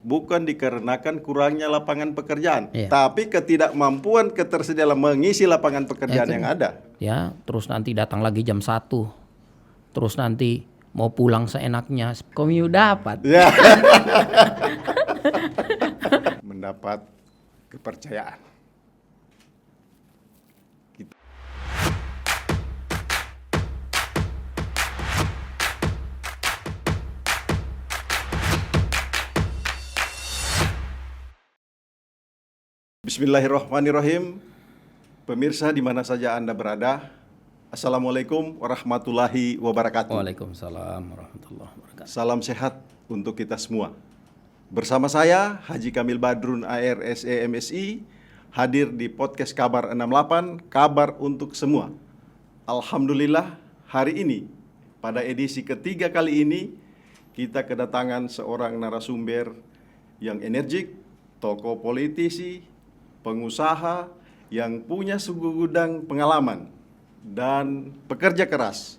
bukan dikarenakan kurangnya lapangan pekerjaan, Iya. tapi ketidakmampuan ketersediaan mengisi lapangan pekerjaan yang ada. Ya, terus nanti datang lagi jam 1. Terus nanti mau pulang seenaknya. Komiu dapat. Ya. Mendapat kepercayaan. Bismillahirrahmanirrahim. Pemirsa di mana saja Anda berada, Assalamualaikum warahmatullahi wabarakatuh. Waalaikumsalam warahmatullahi wabarakatuh. Salam sehat untuk kita semua. Bersama saya Haji Kamil Badrun ARSE MSI, hadir di podcast Kabar 68, kabar untuk semua. Alhamdulillah, hari ini pada edisi ketiga kali ini kita kedatangan seorang narasumber yang energik, tokoh politisi, pengusaha yang punya segudang pengalaman dan pekerja keras,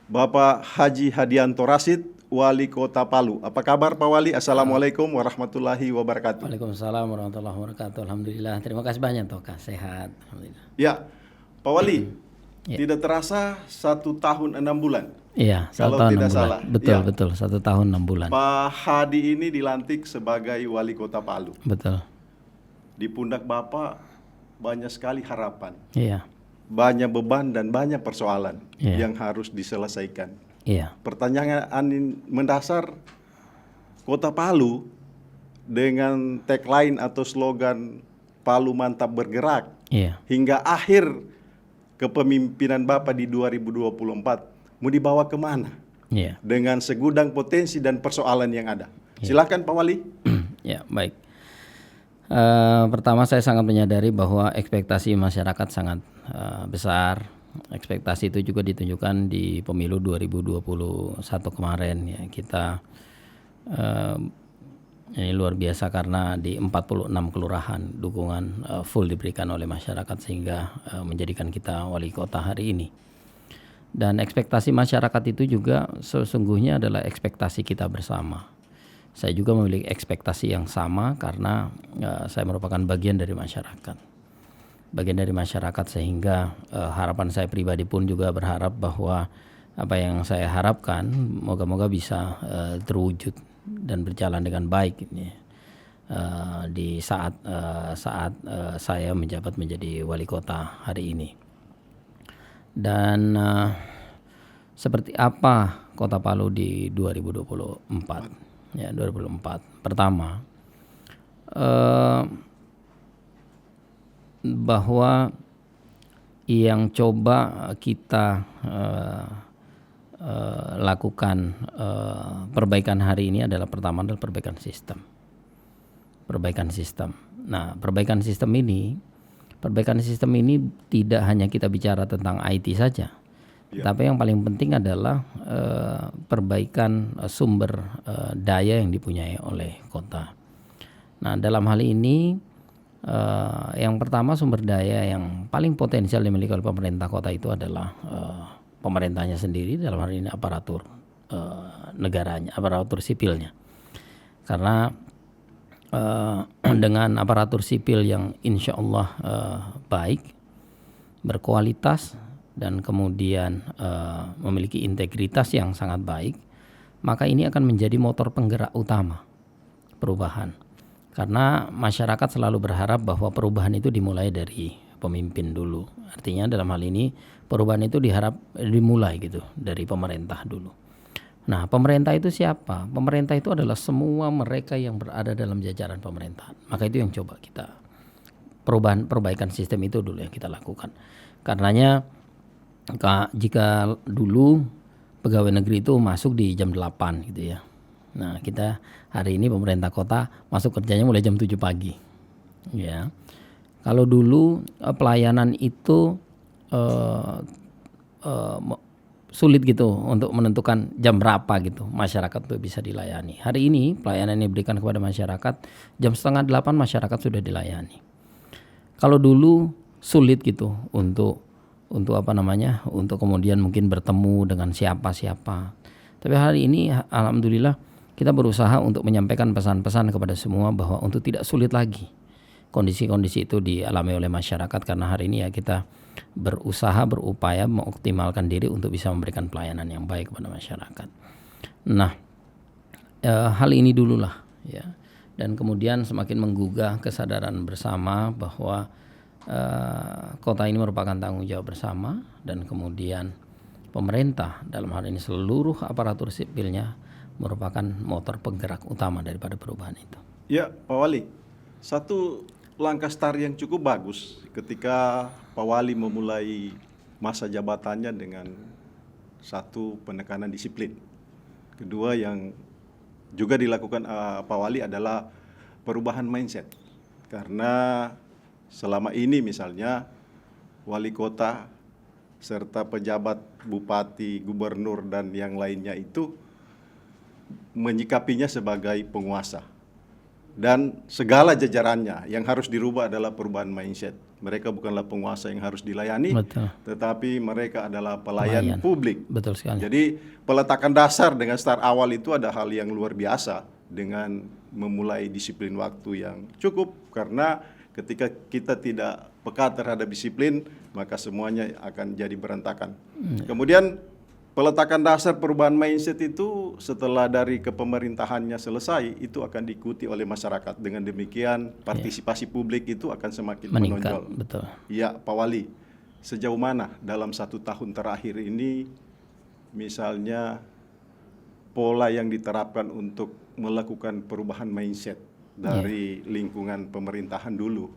Bapak Haji Hadianto Rasid, Wali Kota Palu. Apa kabar Pak Wali? Assalamualaikum warahmatullahi wabarakatuh. Waalaikumsalam warahmatullahi wabarakatuh. Alhamdulillah. Terima kasih banyak Toka. Sehat. Alhamdulillah. Ya, Pak Wali, tidak terasa 1 tahun 6 bulan. Iya, 1 Kalau tahun tidak 6 bulan. salah. Betul, Ya. betul. 1 tahun 6 bulan. Pak Hadi ini dilantik sebagai Wali Kota Palu. Betul. Di pundak Bapak banyak sekali harapan, Iya. banyak beban dan banyak persoalan Iya. yang harus diselesaikan. Iya. Pertanyaan mendasar, Kota Palu dengan tagline atau slogan Palu Mantap Bergerak Iya. hingga akhir kepemimpinan Bapak di 2024 mau dibawa kemana Iya. dengan segudang potensi dan persoalan yang ada. Silakan Pak Wali. Ya, baik. Pertama saya sangat menyadari bahwa ekspektasi masyarakat sangat besar. Ekspektasi itu juga ditunjukkan di pemilu 2021 kemarin ya. Kita ini luar biasa karena di 46 kelurahan dukungan full diberikan oleh masyarakat sehingga menjadikan kita wali kota hari ini. Dan ekspektasi masyarakat itu juga sesungguhnya adalah ekspektasi kita bersama. Saya juga memiliki ekspektasi yang sama karena saya merupakan bagian dari masyarakat. Bagian dari masyarakat sehingga harapan saya pribadi pun juga berharap bahwa apa yang saya harapkan moga-moga bisa terwujud dan berjalan dengan baik ini di saat saya menjabat menjadi wali kota hari ini. Dan seperti apa Kota Palu di 2024? Ya, 2024. Pertama, bahwa yang coba kita lakukan perbaikan hari ini adalah pertama adalah perbaikan sistem. Perbaikan sistem. Nah, perbaikan sistem ini tidak hanya kita bicara tentang IT saja. Tapi yang paling penting adalah perbaikan sumber daya yang dipunyai oleh kota. Nah, dalam hal ini yang pertama sumber daya yang paling potensial dimiliki oleh pemerintah kota itu adalah pemerintahnya sendiri, dalam hal ini aparatur negaranya, aparatur sipilnya. Karena dengan aparatur sipil yang insya Allah baik, berkualitas, dan kemudian memiliki integritas yang sangat baik, maka ini akan menjadi motor penggerak utama perubahan. Karena masyarakat selalu berharap bahwa perubahan itu dimulai dari pemimpin dulu. Artinya dalam hal ini perubahan itu dimulai gitu dari pemerintah dulu. Nah, pemerintah itu siapa? Pemerintah itu adalah semua mereka yang berada dalam jajaran pemerintahan. Maka itu yang coba kita perbaikan sistem itu dulu yang kita lakukan. Karenanya jika dulu pegawai negeri itu masuk di jam 8 gitu ya. Nah, kita hari ini pemerintah kota masuk kerjanya mulai jam 7 pagi. Ya. Kalau dulu pelayanan itu sulit gitu untuk menentukan jam berapa gitu masyarakat itu bisa dilayani. Hari ini pelayanan yang diberikan kepada masyarakat jam 7:30 masyarakat sudah dilayani. Kalau dulu sulit gitu untuk untuk kemudian mungkin bertemu dengan siapa. Tapi hari ini alhamdulillah kita berusaha untuk menyampaikan pesan-pesan kepada semua bahwa untuk tidak sulit lagi kondisi-kondisi itu dialami oleh masyarakat, karena hari ini ya kita berusaha berupaya mengoptimalkan diri untuk bisa memberikan pelayanan yang baik kepada masyarakat. Nah, hal ini dululah ya, dan kemudian semakin menggugah kesadaran bersama bahwa kota ini merupakan tanggung jawab bersama, dan kemudian pemerintah dalam hal ini seluruh aparatur sipilnya merupakan motor penggerak utama daripada perubahan itu. Ya, Pak Wali, satu langkah start yang cukup bagus ketika Pak Wali memulai masa jabatannya dengan satu penekanan disiplin. Kedua yang juga dilakukan Pak Wali adalah perubahan mindset. Karena selama ini misalnya wali kota serta pejabat bupati, gubernur dan yang lainnya itu menyikapinya sebagai penguasa. Dan segala jajarannya yang harus dirubah adalah perubahan mindset. Mereka bukanlah penguasa yang harus dilayani, Betul. tetapi mereka adalah pelayan publik. Betul sekali. Jadi peletakan dasar dengan start awal itu ada hal yang luar biasa dengan memulai disiplin waktu yang cukup, karena ketika kita tidak peka terhadap disiplin maka semuanya akan jadi berantakan. Kemudian peletakan dasar perubahan mindset itu setelah dari kepemerintahannya selesai itu akan diikuti oleh masyarakat. Dengan demikian partisipasi publik itu akan semakin Meningkat, menonjol. betul. Ya, Pak Wali, sejauh mana dalam 1 tahun terakhir ini misalnya pola yang diterapkan untuk melakukan perubahan mindset dari lingkungan pemerintahan dulu,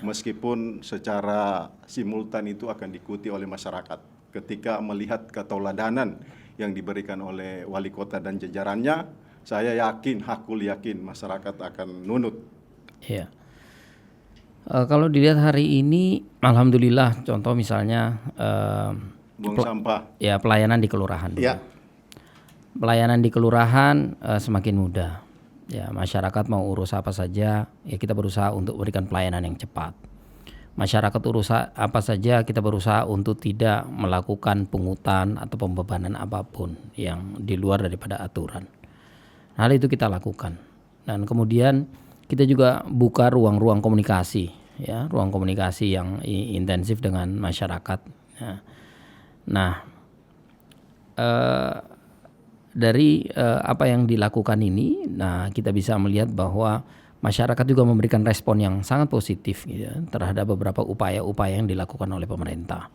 meskipun secara simultan itu akan diikuti oleh masyarakat. Ketika melihat ketauladanan yang diberikan oleh wali kota dan jajarannya, saya yakin, hakul yakin masyarakat akan nunut. Iya. Kalau dilihat hari ini, alhamdulillah, contoh misalnya Buang sampah. Ya, pelayanan di kelurahan. Ya. Pelayanan di kelurahan semakin mudah. Ya, masyarakat mau urus apa saja, ya kita berusaha untuk berikan pelayanan yang cepat. Masyarakat urusan apa saja, kita berusaha untuk tidak melakukan pungutan atau pembebanan apapun yang di luar daripada aturan. Hal itu kita lakukan. Dan kemudian kita juga buka ruang-ruang komunikasi, ya, ruang komunikasi yang intensif dengan masyarakat. Ya. Nah, dari apa yang dilakukan ini, nah kita bisa melihat bahwa masyarakat juga memberikan respon yang sangat positif gitu, terhadap beberapa upaya-upaya yang dilakukan oleh pemerintah.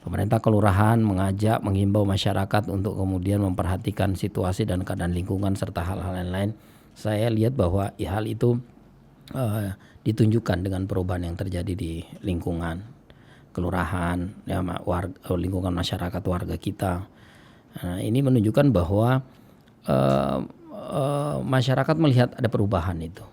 Pemerintah kelurahan menghimbau masyarakat untuk kemudian memperhatikan situasi dan keadaan lingkungan serta hal-hal lain-lain. Saya lihat bahwa hal itu ditunjukkan dengan perubahan yang terjadi di lingkungan kelurahan, ya, lingkungan masyarakat warga kita. Nah, ini menunjukkan bahwa masyarakat melihat ada perubahan itu.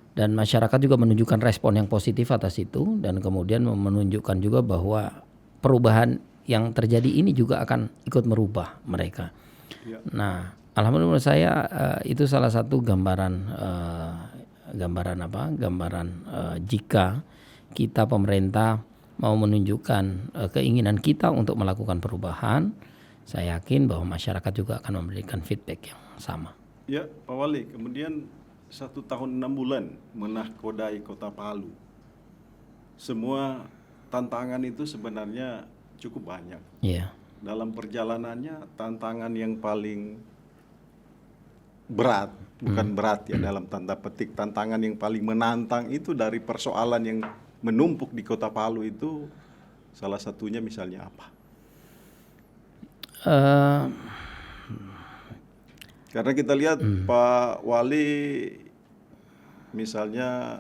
Dan masyarakat juga menunjukkan respon yang positif atas itu, dan kemudian menunjukkan juga bahwa perubahan yang terjadi ini juga akan ikut merubah mereka. Ya. Nah, alhamdulillah menurut saya itu salah satu gambaran jika kita pemerintah mau menunjukkan keinginan kita untuk melakukan perubahan, saya yakin bahwa masyarakat juga akan memberikan feedback yang sama. Ya, Pak Wali, kemudian 1 tahun 6 bulan menahkodai Kota Palu. Semua tantangan itu sebenarnya cukup banyak. Yeah. Dalam perjalanannya tantangan yang paling berat, bukan berat ya dalam tanda petik, tantangan yang paling menantang itu dari persoalan yang menumpuk di Kota Palu itu salah satunya misalnya apa? Karena kita lihat Pak Wali misalnya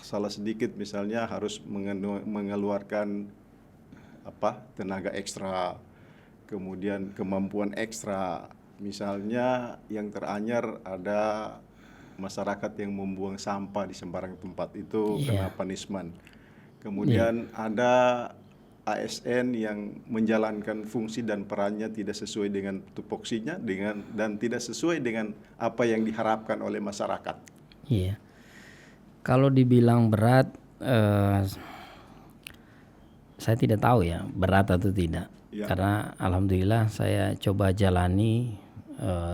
salah sedikit misalnya harus mengeluarkan tenaga ekstra, kemudian kemampuan ekstra. Misalnya yang teranyar ada masyarakat yang membuang sampah di sembarang tempat itu kena punishment. Kemudian ada ASN yang menjalankan fungsi dan perannya tidak sesuai dengan tupoksinya dan tidak sesuai dengan apa yang diharapkan oleh masyarakat. Iya. Kalau dibilang berat, saya tidak tahu ya berat atau tidak. Ya. Karena alhamdulillah saya coba jalani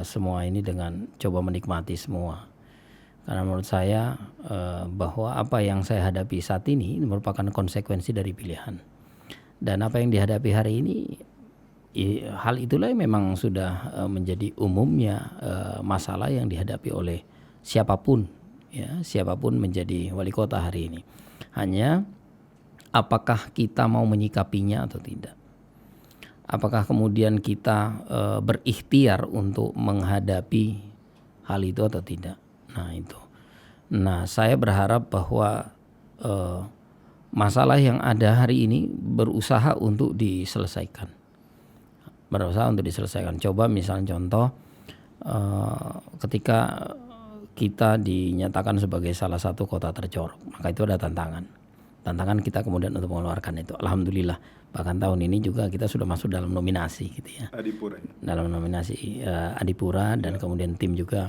semua ini dengan coba menikmati semua. Karena menurut saya bahwa apa yang saya hadapi saat ini merupakan konsekuensi dari pilihan. Dan apa yang dihadapi hari ini, hal itulah yang memang sudah menjadi umumnya masalah yang dihadapi oleh siapapun, ya, siapapun menjadi wali kota hari ini. Hanya apakah kita mau menyikapinya atau tidak? Apakah kemudian kita berikhtiar untuk menghadapi hal itu atau tidak? Nah itu. Nah saya berharap bahwa masalah yang ada hari ini berusaha untuk diselesaikan. Coba misalnya contoh ketika kita dinyatakan sebagai salah satu kota tercorok, maka itu ada tantangan. Tantangan kita kemudian untuk mengeluarkan itu. Alhamdulillah. Bahkan tahun ini juga kita sudah masuk dalam nominasi gitu ya. Adipura. Dalam nominasi Adipura dan kemudian tim juga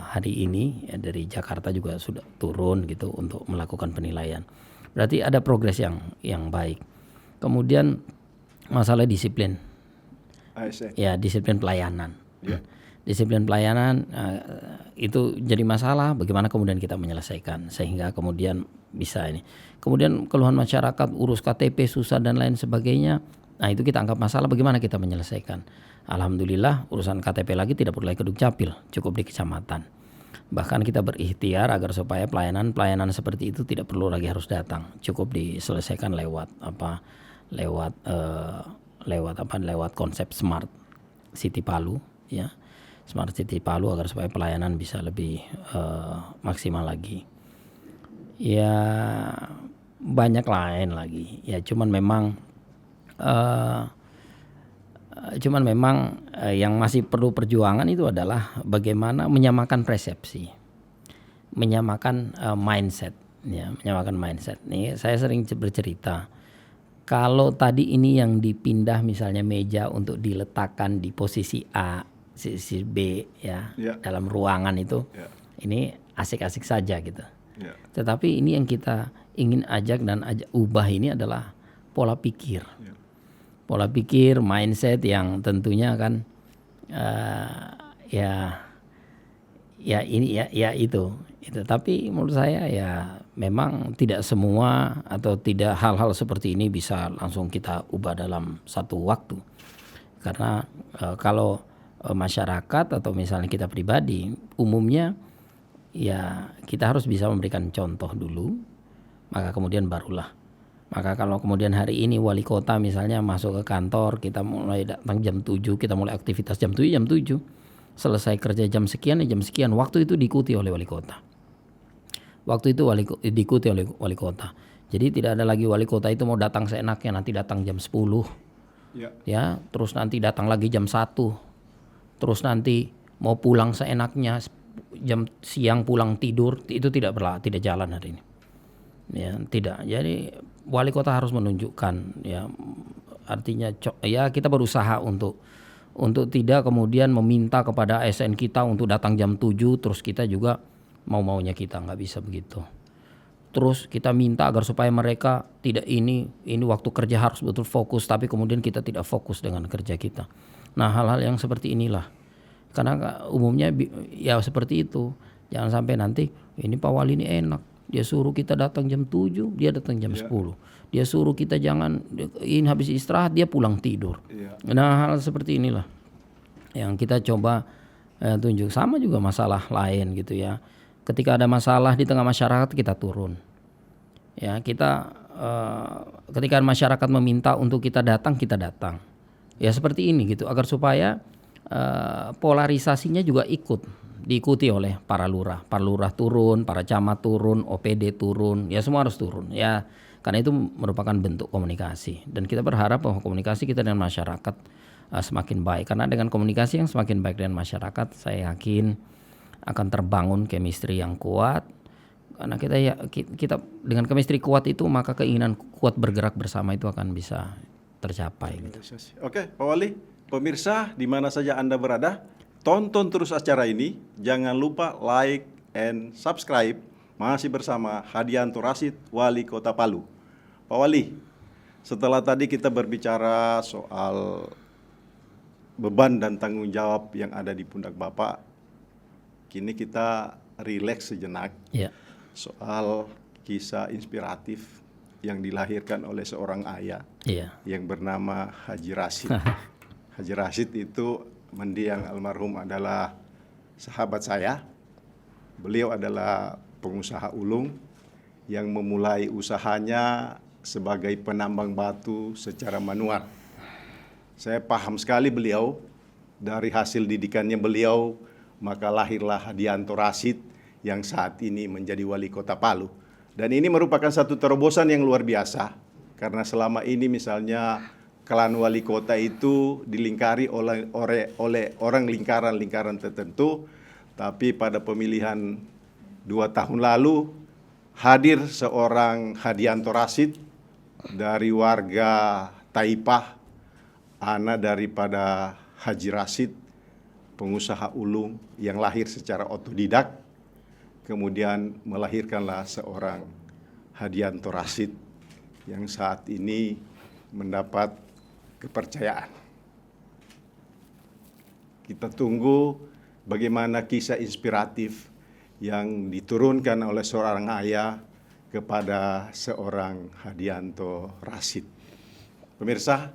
hari ini ya, dari Jakarta juga sudah turun gitu untuk melakukan penilaian. Berarti ada progres yang baik. Kemudian masalah disiplin. ASN. Ya, disiplin pelayanan. Ya. Disiplin pelayanan itu jadi masalah, bagaimana kemudian kita menyelesaikan sehingga kemudian bisa ini. Kemudian keluhan masyarakat urus KTP susah dan lain sebagainya. Nah, itu kita anggap masalah, bagaimana kita menyelesaikan. Alhamdulillah urusan KTP lagi tidak perlu lagi ke Dukcapil, cukup di kecamatan. Bahkan kita berikhtiar agar supaya pelayanan seperti itu tidak perlu lagi harus datang, cukup diselesaikan lewat konsep Smart City Palu, ya. Smart City Palu agar supaya pelayanan bisa lebih maksimal lagi. Ya banyak lain lagi. Ya cuman memang yang masih perlu perjuangan itu adalah bagaimana menyamakan persepsi, menyamakan mindset, ya, menyamakan mindset. Nih saya sering bercerita, kalau tadi ini yang dipindah misalnya meja untuk diletakkan di posisi A, sisi B, ya, dalam ruangan itu, ini asik-asik saja gitu. Tetapi ini yang kita ingin ajak ubah ini adalah pola pikir. Pola pikir, mindset yang tentunya kan itu. Tapi menurut saya ya memang tidak semua atau tidak hal-hal seperti ini bisa langsung kita ubah dalam satu waktu. Karena kalau masyarakat atau misalnya kita pribadi umumnya ya kita harus bisa memberikan contoh dulu, maka kemudian barulah. Maka kalau kemudian hari ini wali kota misalnya masuk ke kantor, kita mulai datang jam 7, kita mulai aktivitas jam 7, selesai kerja jam sekian, waktu itu diikuti oleh wali kota. Diikuti oleh wali kota. Jadi tidak ada lagi wali kota itu mau datang seenaknya, nanti datang jam 10. Ya, terus nanti datang lagi jam 1. Terus nanti mau pulang seenaknya, jam siang pulang tidur, itu tidak jalan hari ini. Ya, tidak. Jadi wali kota harus menunjukkan, ya, artinya ya kita berusaha untuk tidak kemudian meminta kepada ASN kita untuk datang jam 7 terus kita juga mau-maunya kita, nggak bisa begitu. Terus kita minta agar supaya mereka tidak ini waktu kerja harus betul fokus, tapi kemudian kita tidak fokus dengan kerja kita. Nah, hal-hal yang seperti inilah. Karena umumnya ya seperti itu. Jangan sampai nanti ini Pak Wali ini enak, dia suruh kita datang jam 7, dia datang jam 10. Dia suruh kita jangan ini habis istirahat, dia pulang tidur. Nah, hal seperti inilah yang kita coba tunjuk. Sama juga masalah lain gitu ya. Ketika ada masalah di tengah masyarakat kita turun. Ya, kita ketika masyarakat meminta untuk kita datang, kita datang. Ya seperti ini gitu, agar supaya polarisasinya juga diikuti oleh para lurah. Para lurah turun, para camat turun, OPD turun, ya semua harus turun. Ya, karena itu merupakan bentuk komunikasi. Dan kita berharap bahwa komunikasi kita dengan masyarakat semakin baik. Karena dengan komunikasi yang semakin baik dengan masyarakat, saya yakin akan terbangun chemistry yang kuat. Karena kita dengan chemistry kuat itu, maka keinginan kuat bergerak bersama itu akan bisa tercapai. Gitu. Oke, Pak Wali, pemirsa di mana saja Anda berada, tonton terus acara ini. Jangan lupa like and subscribe. Masih bersama Hadianto Rashid, Wali Kota Palu. Pak Wali, setelah tadi kita berbicara soal beban dan tanggung jawab yang ada di pundak Bapak, kini kita rileks sejenak Ya. soal kisah inspiratif yang dilahirkan oleh seorang ayah Iya. yang bernama Haji Rashid. Haji Rashid itu mendiang almarhum adalah sahabat saya. Beliau adalah pengusaha ulung yang memulai usahanya sebagai penambang batu secara manual. Saya paham sekali beliau, dari hasil didikannya beliau, maka lahirlah Hadianto Rashid yang saat ini menjadi wali kota Palu. Dan ini merupakan satu terobosan yang luar biasa, karena selama ini misalnya klan wali kota itu dilingkari oleh orang lingkaran-lingkaran tertentu, tapi pada pemilihan 2 tahun lalu hadir seorang Hadianto Rashid dari warga Taipah, anak daripada Haji Rashid, pengusaha ulung yang lahir secara otodidak, kemudian melahirkanlah seorang Hadianto Rashid yang saat ini mendapat kepercayaan. Kita tunggu bagaimana kisah inspiratif yang diturunkan oleh seorang ayah kepada seorang Hadianto Rashid. Pemirsa,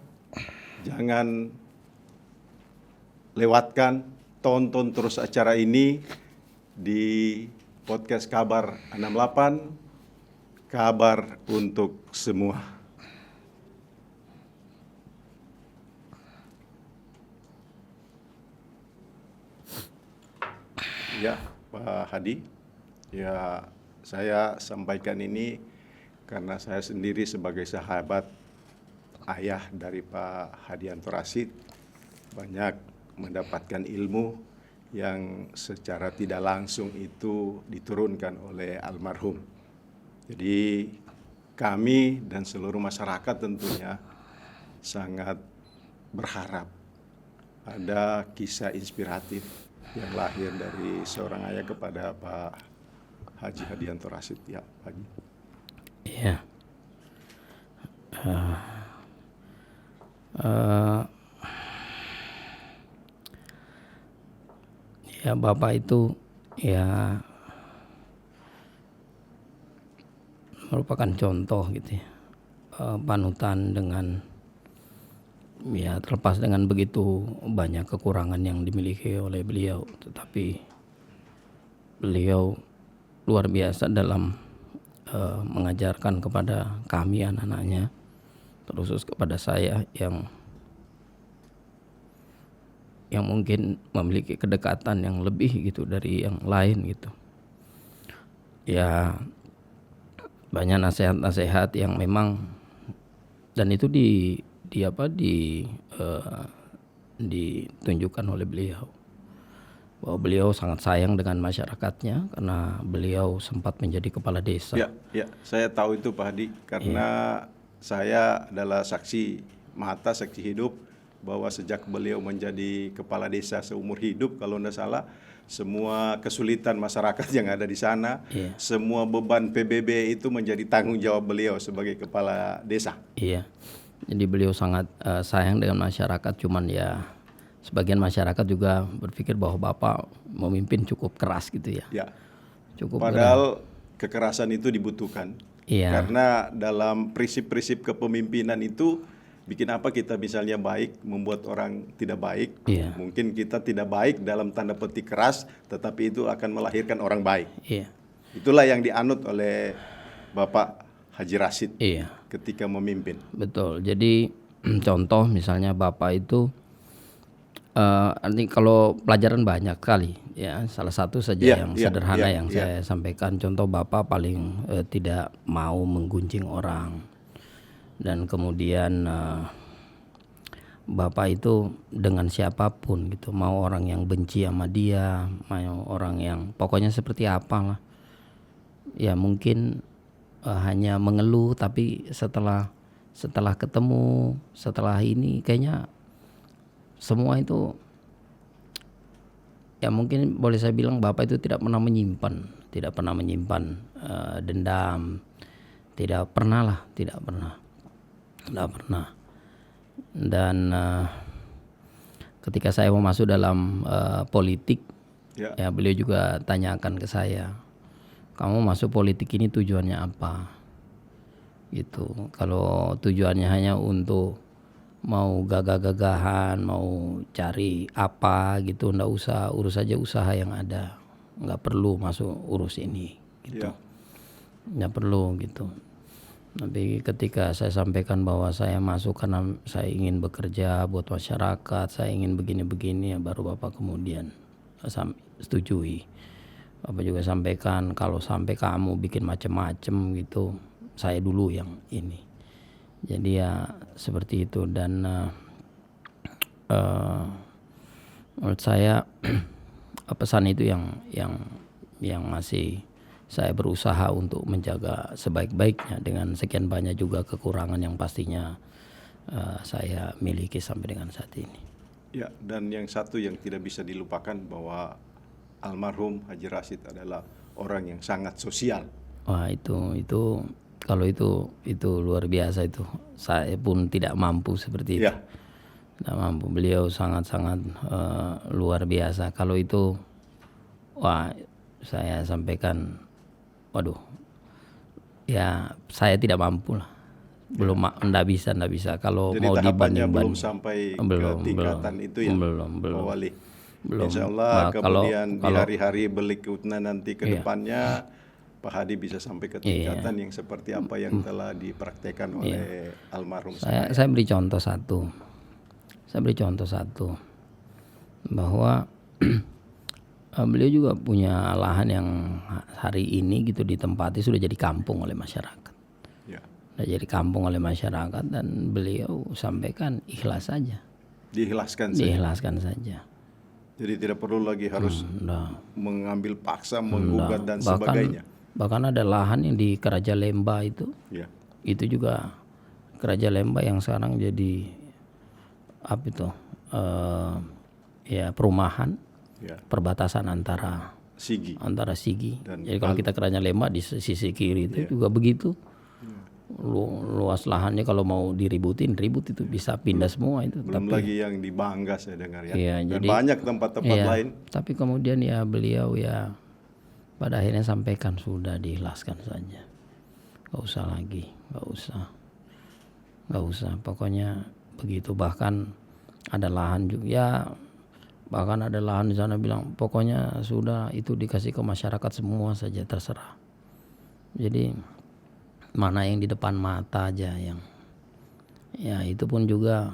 jangan lewatkan, tonton terus acara ini di podcast Kabar 68, kabar untuk semua. Ya, Pak Hadi, ya saya sampaikan ini karena saya sendiri sebagai sahabat ayah dari Pak Hadianto Rashid banyak mendapatkan ilmu yang secara tidak langsung itu diturunkan oleh almarhum. Jadi kami dan seluruh masyarakat tentunya sangat berharap ada kisah inspiratif yang lahir dari seorang ayah kepada Pak Haji Hadianto Rashid. Ya, Pak Haji. Iya. Ya Bapak itu ya merupakan contoh gitu ya, panutan dengan ya terlepas dengan begitu banyak kekurangan yang dimiliki oleh beliau, tetapi beliau luar biasa dalam mengajarkan kepada kami anak-anaknya, terkhusus kepada saya yang mungkin memiliki kedekatan yang lebih gitu dari yang lain gitu. Ya banyak nasihat-nasihat yang memang, dan itu ditunjukkan oleh beliau, bahwa beliau sangat sayang dengan masyarakatnya karena beliau sempat menjadi kepala desa. Ya, saya tahu itu Pak Hadi, karena saya adalah saksi mata, saksi hidup bahwa sejak beliau menjadi kepala desa seumur hidup, kalau tidak salah, semua kesulitan masyarakat yang ada di sana, semua beban PBB itu menjadi tanggung jawab beliau sebagai kepala desa. Iya, jadi beliau sangat sayang dengan masyarakat, cuman ya sebagian masyarakat juga berpikir bahwa Bapak memimpin cukup keras gitu ya. Ya. Cukup Padahal kekerasan itu dibutuhkan. Iya. Karena dalam prinsip-prinsip kepemimpinan itu, bikin apa kita misalnya baik, membuat orang tidak baik. Iya. Mungkin kita tidak baik dalam tanda petik keras, tetapi itu akan melahirkan orang baik. Iya. Itulah yang dianut oleh Bapak Haji Rashid Iya. ketika memimpin. Betul. Jadi contoh misalnya Bapak itu nanti kalau pelajaran banyak kali ya, salah satu saja yang sederhana yang saya sampaikan. Contoh Bapak paling tidak mau menggunjing orang, dan kemudian Bapak itu dengan siapapun gitu, mau orang yang benci sama dia, mau orang yang pokoknya seperti apalah ya, mungkin hanya mengeluh, tapi setelah ketemu, setelah ini kayaknya semua itu ya, mungkin boleh saya bilang Bapak itu tidak pernah menyimpan dendam, tidak pernah. Dan ketika saya mau masuk dalam politik, Ya. ya beliau juga tanyakan ke saya, kamu masuk politik ini tujuannya apa? Gitu. Kalau tujuannya hanya untuk mau gagah-gagahan, mau cari apa gitu, ndak usah, urus aja usaha yang ada, nggak perlu masuk urus ini, gitu. Ya. Nggak perlu gitu. Tapi ketika saya sampaikan bahwa saya masuk karena saya ingin bekerja buat masyarakat, saya ingin begini-begini, ya baru Bapak kemudian setujui. Bapak juga sampaikan kalau sampai kamu bikin macam-macam gitu, saya dulu yang ini. Jadi ya seperti itu, dan menurut saya pesan itu yang masih saya berusaha untuk menjaga sebaik-baiknya dengan sekian banyak juga kekurangan yang pastinya saya miliki sampai dengan saat ini. Ya, dan yang satu yang tidak bisa dilupakan bahwa almarhum Haji Rashid adalah orang yang sangat sosial. Wah, itu kalau itu luar biasa itu. Saya pun tidak mampu seperti itu. Ya. Tidak mampu. Beliau sangat-sangat luar biasa. Kalau itu, wah, saya sampaikan, waduh, ya saya tidak mampu lah. Belum, enggak bisa. Kalau Jadi mau tahapannya dibanding, belum sampai ke tingkatan itu ya, belum. Pak Wali. Belum. Insya Allah Nah, kalau- kemudian di hari-hari berikutnya nanti ke depannya Pak Hadi bisa sampai ke tingkatan yang seperti apa yang telah dipraktekkan oleh almarhum saya beri contoh satu. Bahwa beliau juga punya lahan yang hari ini gitu ditempati sudah jadi kampung oleh masyarakat. Ya. Sudah jadi kampung oleh masyarakat, dan beliau sampaikan ikhlas saja. Diikhlaskan saja. Diikhlaskan saja. Jadi tidak perlu lagi harus Nah, mengambil paksa, menggugat dan sebagainya. bahkan ada lahan yang di Keraja Lemba itu Ya. juga Keraja Lemba yang sekarang jadi apa itu ya perumahan Ya. perbatasan antara Sigi. Sigi. Dan Jadi kalau kita Keraja Lemba di sisi kiri itu juga begitu. Luas lahannya kalau mau ribut itu bisa pindah semua itu. Belum lagi yang di Bangga saya dengar ya. Iya, Dan jadi- banyak tempat-tempat Iya, lain. tapi kemudian ya beliau ya pada akhirnya sampaikan sudah diikhlaskan saja, nggak usah lagi, nggak usah. Pokoknya begitu. Bahkan ada lahan juga ya, bahkan ada lahan di sana bilang pokoknya sudah itu dikasih ke masyarakat semua saja, terserah. Jadi mana yang di depan mata aja yang ya itu pun juga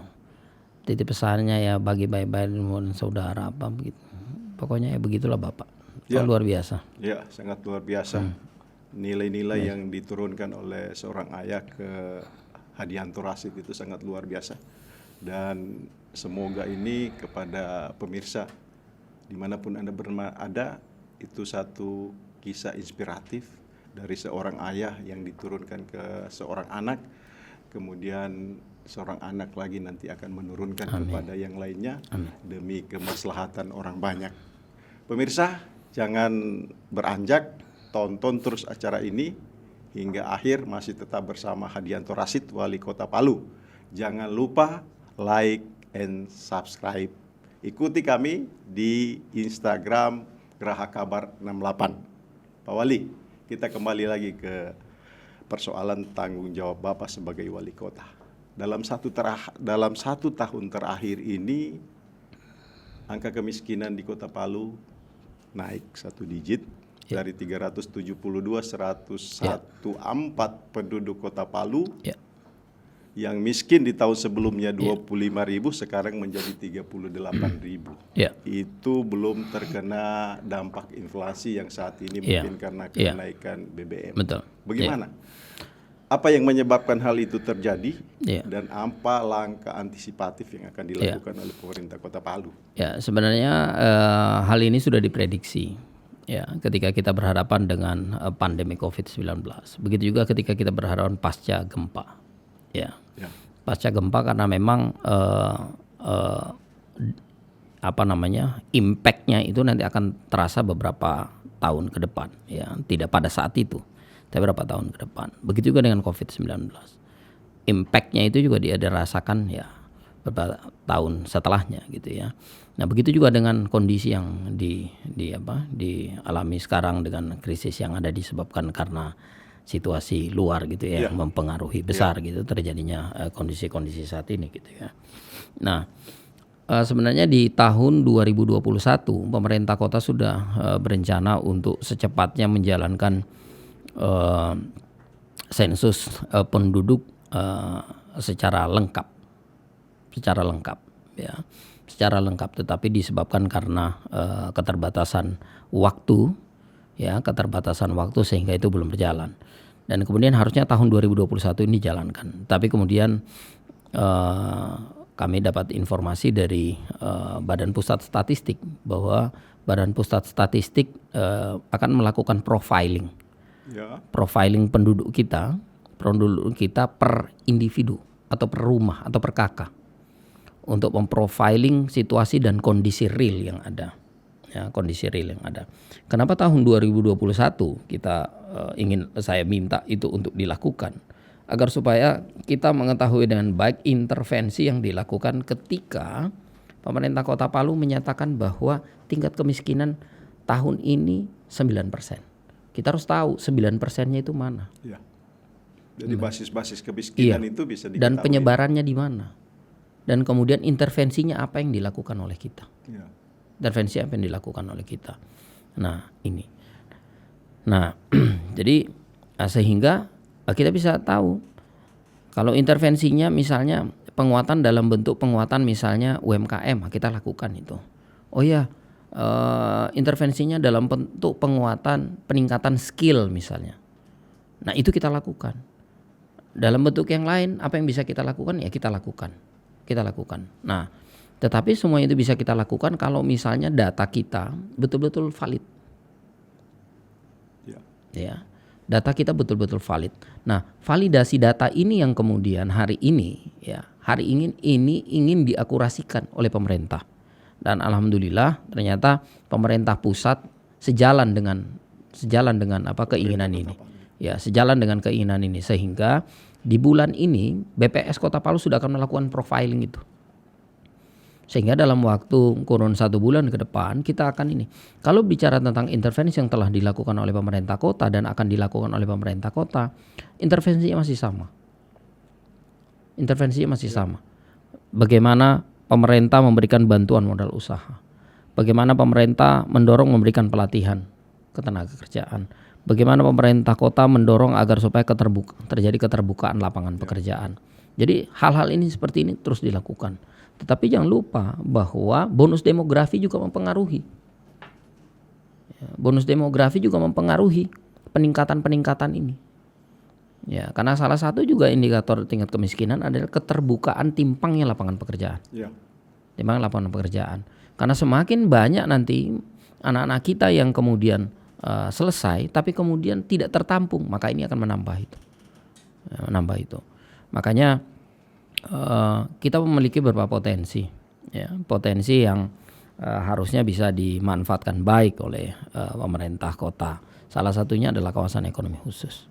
titip pesannya ya bagi baik-baik dan saudara apa begitu. Pokoknya ya begitulah Bapak. Ya. Luar biasa. Ya, sangat luar biasa. Nilai-nilai yang diturunkan oleh seorang ayah ke Hadianto Rashid itu sangat luar biasa. Dan semoga ini kepada pemirsa dimanapun Anda berada, itu satu kisah inspiratif dari seorang ayah yang diturunkan ke seorang anak, kemudian seorang anak lagi nanti akan menurunkan kepada yang lainnya demi kemaslahatan orang banyak. Pemirsa, jangan beranjak, tonton terus acara ini hingga akhir, masih tetap bersama Hadianto Rashid, Wali Kota Palu. Jangan lupa like and subscribe. Ikuti kami di Instagram Geraha Kabar 68. Pak Wali, kita kembali lagi ke persoalan tanggung jawab Bapak sebagai wali kota. Dalam satu tahun terakhir ini, angka kemiskinan di Kota Palu naik 1 digit dari 372 114 penduduk Kota Palu. Ya. Yang miskin di tahun sebelumnya 25.000 sekarang menjadi 38.000. Ya. Itu belum terkena dampak inflasi yang saat ini mungkin karena kenaikan BBM. Betul. Bagaimana? Apa yang menyebabkan hal itu terjadi dan apa langkah antisipatif yang akan dilakukan oleh pemerintah Kota Palu? Ya, sebenarnya hal ini sudah diprediksi. Ya, ketika kita berhadapan dengan pandemi COVID-19. Begitu juga ketika kita berhadapan pasca gempa. Ya. Pasca gempa karena memang impact-nya itu nanti akan terasa beberapa tahun ke depan, ya, tidak pada saat itu, tapi beberapa tahun ke depan. Begitu juga dengan COVID-19. Impact-nya itu juga dia dirasakan ya beberapa tahun setelahnya gitu ya. Nah, begitu juga dengan kondisi yang dialami sekarang dengan krisis yang ada disebabkan karena situasi luar gitu ya, yang mempengaruhi besar gitu terjadinya kondisi-kondisi saat ini gitu ya. Nah, sebenarnya di tahun 2021 pemerintah kota sudah berencana untuk secepatnya menjalankan sensus penduduk secara lengkap ya, secara lengkap. Tetapi disebabkan karena keterbatasan waktu sehingga itu belum berjalan. Dan kemudian harusnya tahun 2021 ini dijalankan. Tapi kemudian kami dapat informasi dari Badan Pusat Statistik bahwa Badan Pusat Statistik akan melakukan profiling penduduk kita per individu atau per rumah atau per kakak untuk memprofiling situasi dan kondisi real yang ada. Ya, kondisi real yang ada. Kenapa tahun 2021 saya minta itu untuk dilakukan agar supaya kita mengetahui dengan baik intervensi yang dilakukan ketika pemerintah Kota Palu menyatakan bahwa tingkat kemiskinan tahun ini 9%. Kita harus tahu 9%-nya itu mana. Ya. Jadi basis-basis kemiskinan itu bisa diketahui. Dan penyebarannya di mana. Dan kemudian intervensinya apa yang dilakukan oleh kita. Ya. Intervensi apa yang dilakukan oleh kita. Nah ini. Nah jadi sehingga kita bisa tahu kalau intervensinya misalnya penguatan dalam bentuk penguatan misalnya UMKM kita lakukan itu. Oh ya intervensinya dalam bentuk penguatan peningkatan skill misalnya. Nah itu kita lakukan. Dalam bentuk yang lain apa yang bisa kita lakukan ya kita lakukan. Nah tetapi semua itu bisa kita lakukan kalau misalnya data kita betul-betul valid. Ya, data kita betul-betul valid. Nah, validasi data ini yang kemudian hari ini ingin diakurasikan oleh pemerintah. Dan alhamdulillah ternyata pemerintah pusat sejalan dengan keinginan ini. Ya, sejalan dengan keinginan ini sehingga di bulan ini BPS Kota Palu sudah akan melakukan profiling itu. Sehingga dalam waktu kurun 1 bulan ke depan kita akan ini. Kalau bicara tentang intervensi yang telah dilakukan oleh pemerintah kota dan akan dilakukan oleh pemerintah kota, intervensinya masih sama. Bagaimana pemerintah memberikan bantuan modal usaha. Bagaimana pemerintah mendorong memberikan pelatihan ketenagakerjaan. Bagaimana pemerintah kota mendorong agar supaya terjadi keterbukaan lapangan pekerjaan. Jadi hal-hal ini seperti ini terus dilakukan. Tetapi jangan lupa bahwa bonus demografi juga mempengaruhi. Bonus demografi juga mempengaruhi peningkatan ini. Ya, karena salah satu juga indikator tingkat kemiskinan adalah keterbukaan timpangnya lapangan pekerjaan. Timpang lapangan pekerjaan. Karena semakin banyak nanti anak-anak kita yang kemudian selesai tapi kemudian tidak tertampung, maka ini akan menambah itu. Makanya kita memiliki beberapa potensi yang harusnya bisa dimanfaatkan baik oleh pemerintah kota. Salah satunya adalah kawasan ekonomi khusus.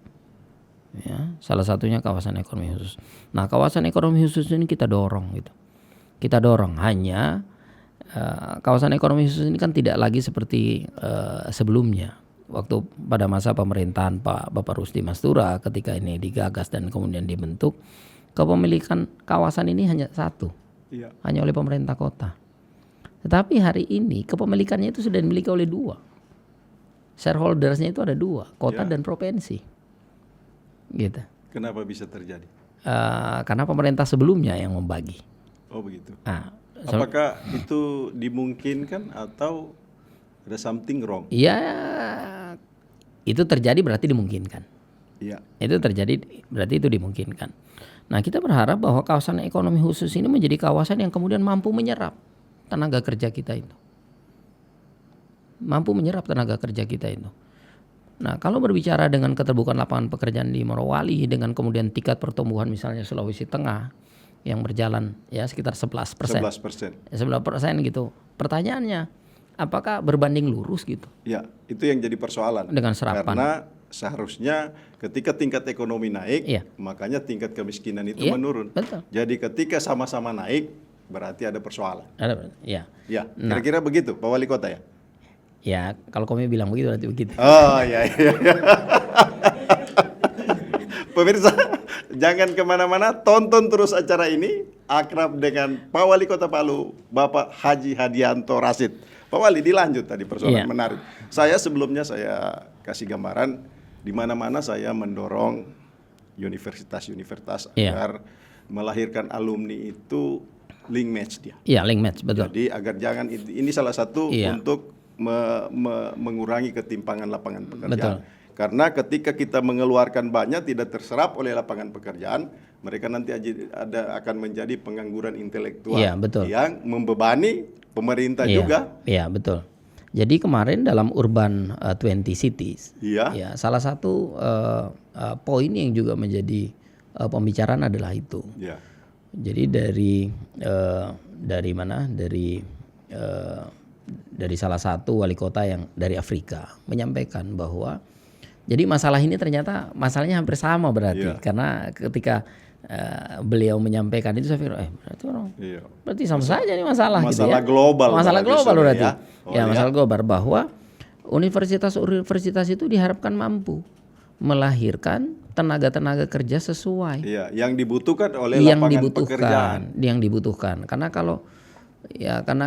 Ya, salah satunya kawasan ekonomi khusus. Nah, kawasan ekonomi khusus ini kita dorong gitu. Kita dorong hanya kawasan ekonomi khusus ini kan tidak lagi seperti sebelumnya. Waktu pada masa pemerintahan Bapak Rusdi Mastura ketika ini digagas dan kemudian dibentuk, kepemilikan kawasan ini hanya satu, hanya oleh pemerintah kota. Tetapi hari ini kepemilikannya itu sudah dimiliki oleh 2. Shareholdersnya itu ada 2, kota dan provinsi. Gitu. Kenapa bisa terjadi? Karena pemerintah sebelumnya yang membagi. Oh begitu. Apakah itu dimungkinkan atau ada something wrong? Ya, itu terjadi berarti dimungkinkan. Iya. Itu terjadi berarti itu dimungkinkan. Nah, kita berharap bahwa kawasan ekonomi khusus ini menjadi kawasan yang kemudian mampu menyerap tenaga kerja kita itu. Nah, kalau berbicara dengan keterbukaan lapangan pekerjaan di Morowali dengan kemudian tingkat pertumbuhan misalnya Sulawesi Tengah yang berjalan ya sekitar 11%. 11% gitu. Pertanyaannya, apakah berbanding lurus gitu? Ya, itu yang jadi persoalan. Dengan serapan. Karena seharusnya ketika tingkat ekonomi naik, Iya. makanya tingkat kemiskinan itu Iya, menurun. betul. Jadi ketika sama-sama naik, berarti ada persoalan. Ya. Ya, kira-kira begitu, Pak Wali Kota ya? Ya, kalau kami bilang begitu berarti begitu. Oh iya. Pemirsa, jangan kemana-mana, tonton terus acara ini. Akrab dengan Pak Wali Kota Palu, Bapak Haji Hadianto Rasid. Pak Wali, dilanjut tadi persoalan Iya. menarik. Saya sebelumnya saya kasih gambaran, di mana-mana saya mendorong universitas-universitas Iya. agar melahirkan alumni itu link match dia. Iya, link match, betul. Jadi agar jangan, ini salah satu Iya. untuk mengurangi ketimpangan lapangan pekerjaan. Betul. Karena ketika kita mengeluarkan banyak tidak terserap oleh lapangan pekerjaan, mereka nanti akan menjadi pengangguran intelektual Iya, betul. yang membebani pemerintah Iya. juga. Iya, betul. Jadi kemarin dalam Urban 20 Cities, Iya. ya salah satu poin yang juga menjadi pembicaraan adalah itu. Iya. Jadi dari mana? Dari salah satu wali kota yang dari Afrika menyampaikan bahwa jadi masalah ini ternyata masalahnya hampir sama berarti, Iya. karena ketika beliau menyampaikan itu saya pikir berarti Iya. berarti sama saja nih masalah gitu ya. Masalah global Masalah berarti global berarti. ya. Oh, Ya, iya. masalah global bahwa universitas itu diharapkan mampu melahirkan tenaga-tenaga kerja sesuai Iya, yang dibutuhkan oleh yang lapangan pekerjaan. dibutuhkan. Karena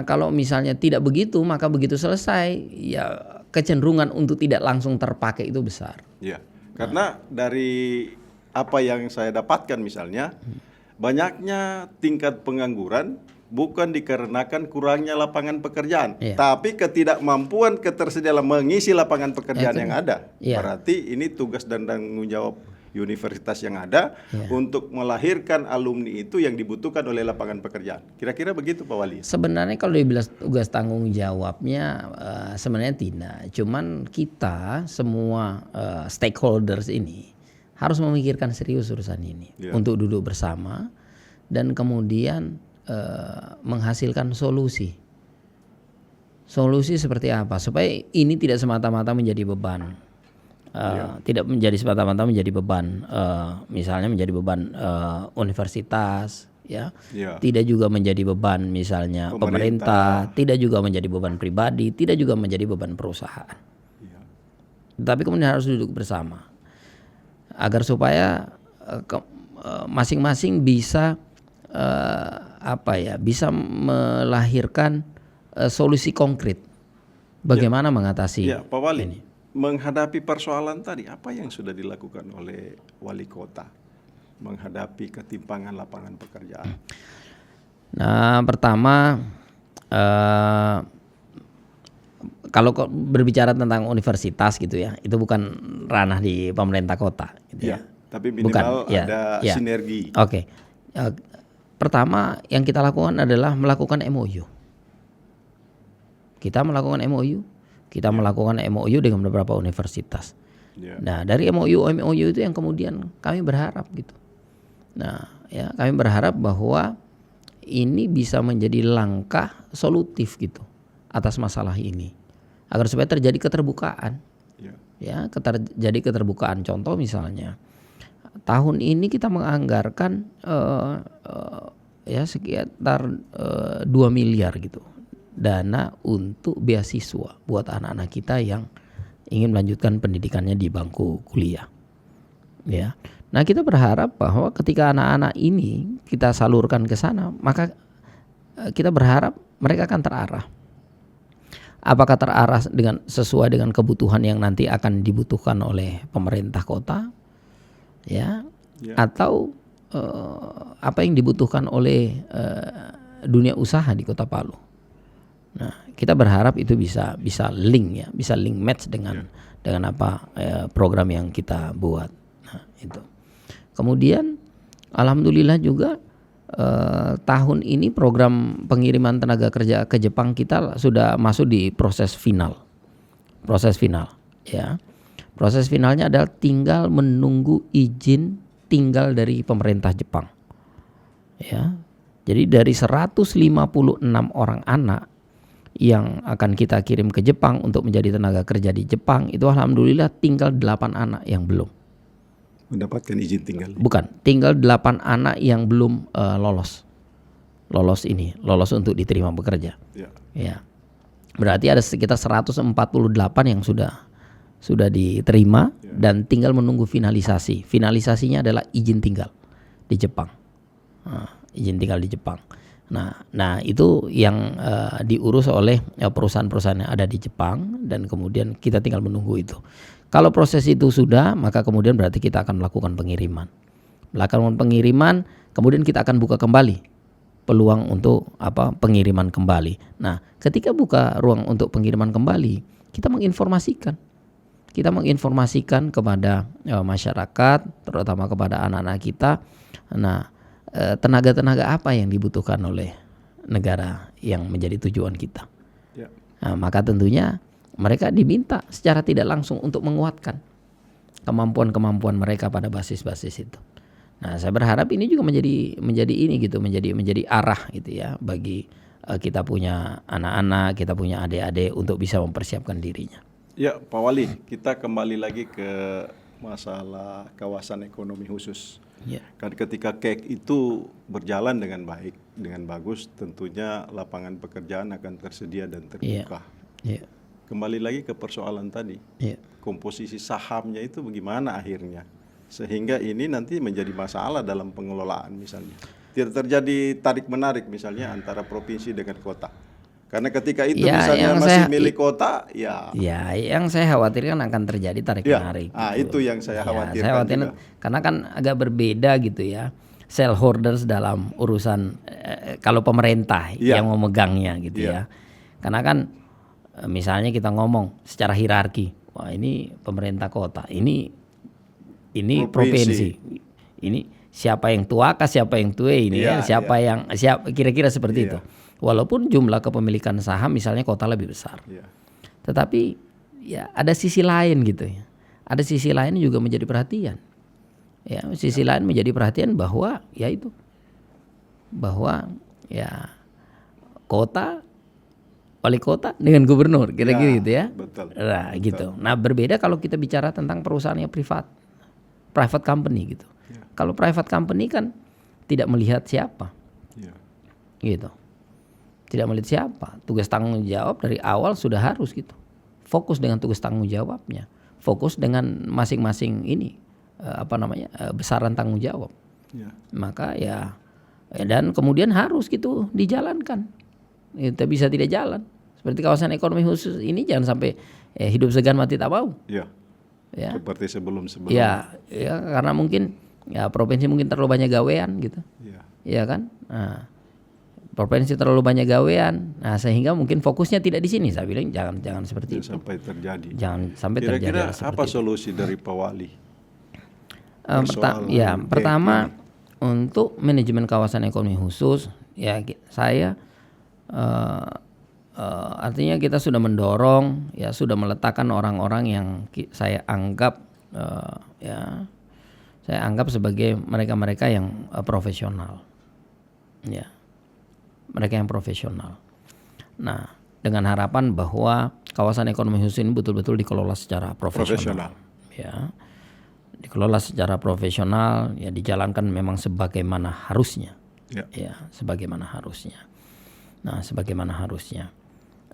kalau misalnya tidak begitu, maka begitu selesai ya kecenderungan untuk tidak langsung terpakai itu besar. Iya. Karena dari apa yang saya dapatkan misalnya, banyaknya tingkat pengangguran bukan dikarenakan kurangnya lapangan pekerjaan, Iya. tapi ketidakmampuan ketersediaan mengisi lapangan pekerjaan yang ada. Iya. Berarti ini tugas dan tanggung jawab universitas yang ada untuk melahirkan alumni itu yang dibutuhkan oleh lapangan pekerjaan. Kira-kira begitu Pak Wali? Sebenarnya kalau dibilang tugas tanggung jawabnya sebenarnya tidak. Cuman kita semua stakeholders ini harus memikirkan serius urusan ini untuk duduk bersama dan kemudian menghasilkan solusi. Solusi seperti apa supaya ini tidak semata-mata menjadi beban. Tidak menjadi semata-mata menjadi beban, misalnya menjadi beban universitas, ya. Iya. Tidak juga menjadi beban misalnya pemerintah, tidak juga menjadi beban pribadi, tidak juga menjadi beban perusahaan. Iya. Tapi kemudian harus duduk bersama agar supaya masing-masing bisa bisa melahirkan solusi konkret bagaimana mengatasi. Ya, Pak Wali, menghadapi persoalan tadi, apa yang sudah dilakukan oleh wali kota menghadapi ketimpangan lapangan pekerjaan? Nah, pertama kalau berbicara tentang universitas gitu ya, itu bukan ranah di pemerintah kota. Gitu ya. Tapi minimal Bukan, ada sinergi. Oke. Pertama yang kita lakukan adalah melakukan MOU. Kita melakukan MOU dengan beberapa universitas. Ya. Nah, dari MOU itu yang kemudian kami berharap gitu. Nah, ya kami berharap bahwa ini bisa menjadi langkah solutif gitu atas masalah ini. Agar supaya terjadi keterbukaan. Ya, terjadi keterbukaan. Contoh misalnya, tahun ini kita menganggarkan sekitar 2 miliar gitu dana untuk beasiswa buat anak-anak kita yang ingin melanjutkan pendidikannya di bangku kuliah. Ya. Nah, kita berharap bahwa ketika anak-anak ini kita salurkan ke sana, maka kita berharap mereka akan terarah. Apakah terarah sesuai dengan kebutuhan yang nanti akan dibutuhkan oleh pemerintah kota, ya, atau apa yang dibutuhkan oleh dunia usaha di Kota Palu. Nah, kita berharap itu bisa link ya, bisa link match dengan apa program yang kita buat. Nah, itu. Kemudian alhamdulillah juga tahun ini program pengiriman tenaga kerja ke Jepang kita sudah masuk di proses final. Proses final, ya. Proses finalnya adalah tinggal menunggu izin tinggal dari pemerintah Jepang. Ya. Jadi dari 156 orang anak yang akan kita kirim ke Jepang untuk menjadi tenaga kerja di Jepang itu alhamdulillah tinggal 8 anak yang belum. Mendapatkan izin tinggal. Bukan, tinggal 8 anak yang belum lolos untuk diterima bekerja. Ya. Ya. Berarti ada sekitar 148 yang sudah diterima dan tinggal menunggu finalisasi. Finalisasinya adalah izin tinggal di Jepang. Izin tinggal di Jepang. Nah itu yang diurus oleh perusahaan-perusahaan yang ada di Jepang dan kemudian kita tinggal menunggu itu. Kalau proses itu sudah, maka kemudian berarti kita akan melakukan pengiriman. Melakukan pengiriman, kemudian kita akan buka kembali peluang untuk pengiriman kembali. Nah, ketika buka ruang untuk pengiriman kembali, kita menginformasikan kepada masyarakat, terutama kepada anak-anak kita. Nah, tenaga-tenaga apa yang dibutuhkan oleh negara yang menjadi tujuan kita. Ya. Nah, maka tentunya mereka diminta secara tidak langsung untuk menguatkan kemampuan-kemampuan mereka pada basis-basis itu. Nah, saya berharap ini juga menjadi arah gitu ya bagi kita punya anak-anak, kita punya adik-adik untuk bisa mempersiapkan dirinya. Ya, Pak Wali, kita kembali lagi ke masalah kawasan ekonomi khusus. Ya. Kan ketika KEK itu berjalan dengan baik, dengan bagus, tentunya lapangan pekerjaan akan tersedia dan terbuka. Ya. Kembali lagi ke persoalan tadi, komposisi sahamnya itu bagaimana akhirnya? Sehingga ini nanti menjadi masalah dalam pengelolaan misalnya. Tidak terjadi tarik-menarik misalnya antara provinsi dengan kota. Karena ketika itu misalnya masih milik kota, ya. Ya, yang saya khawatirkan akan terjadi tarik-menarik. Itu yang saya khawatirkan. Saya khawatirkan karena kan agak berbeda gitu ya. Shareholders dalam urusan kalau pemerintah yang memegangnya gitu ya. Karena kan misalnya kita ngomong secara hierarki, wah ini pemerintah kota, ini provinsi. Ini siapa yang tuakah, siapa yang tue ini siapa kira-kira seperti itu. Walaupun jumlah kepemilikan saham misalnya kota lebih besar. Tetapi ya ada sisi lain gitu ya. Ada sisi lain juga menjadi perhatian. Ya, sisi lain menjadi perhatian bahwa kota, wali kota dengan gubernur kira-kira gitu ya. Betul. Nah, gitu. Nah, berbeda kalau kita bicara tentang perusahaan yang private company gitu. Kalau private company kan tidak melihat siapa. Gitu. Tidak melihat siapa. Tugas tanggung jawab dari awal sudah harus gitu. Fokus dengan tugas tanggung jawabnya. Fokus dengan masing-masing ini besaran tanggung jawab. Maka dan kemudian harus gitu dijalankan. Kita bisa tidak jalan. Seperti kawasan ekonomi khusus ini jangan sampai hidup segan mati tak mau. Ya. Seperti sebelum-sebelum. Ya, karena mungkin provinsi mungkin terlalu banyak gawean gitu. Ya kan? Nah, provinsi terlalu banyak gawean. Nah, sehingga mungkin fokusnya tidak di sini. Saya bilang jangan seperti itu. Sampai terjadi. Jangan sampai terjadi. Kira-kira apa solusi dari Pak Wali? Pertama untuk manajemen kawasan ekonomi khusus saya artinya kita sudah mendorong sudah meletakkan orang-orang yang saya anggap sebagai mereka-mereka yang profesional. Mereka yang profesional. Nah, dengan harapan bahwa kawasan ekonomi khusus ini betul-betul dikelola secara profesional. Dikelola secara profesional, dijalankan memang sebagaimana harusnya. Sebagaimana harusnya.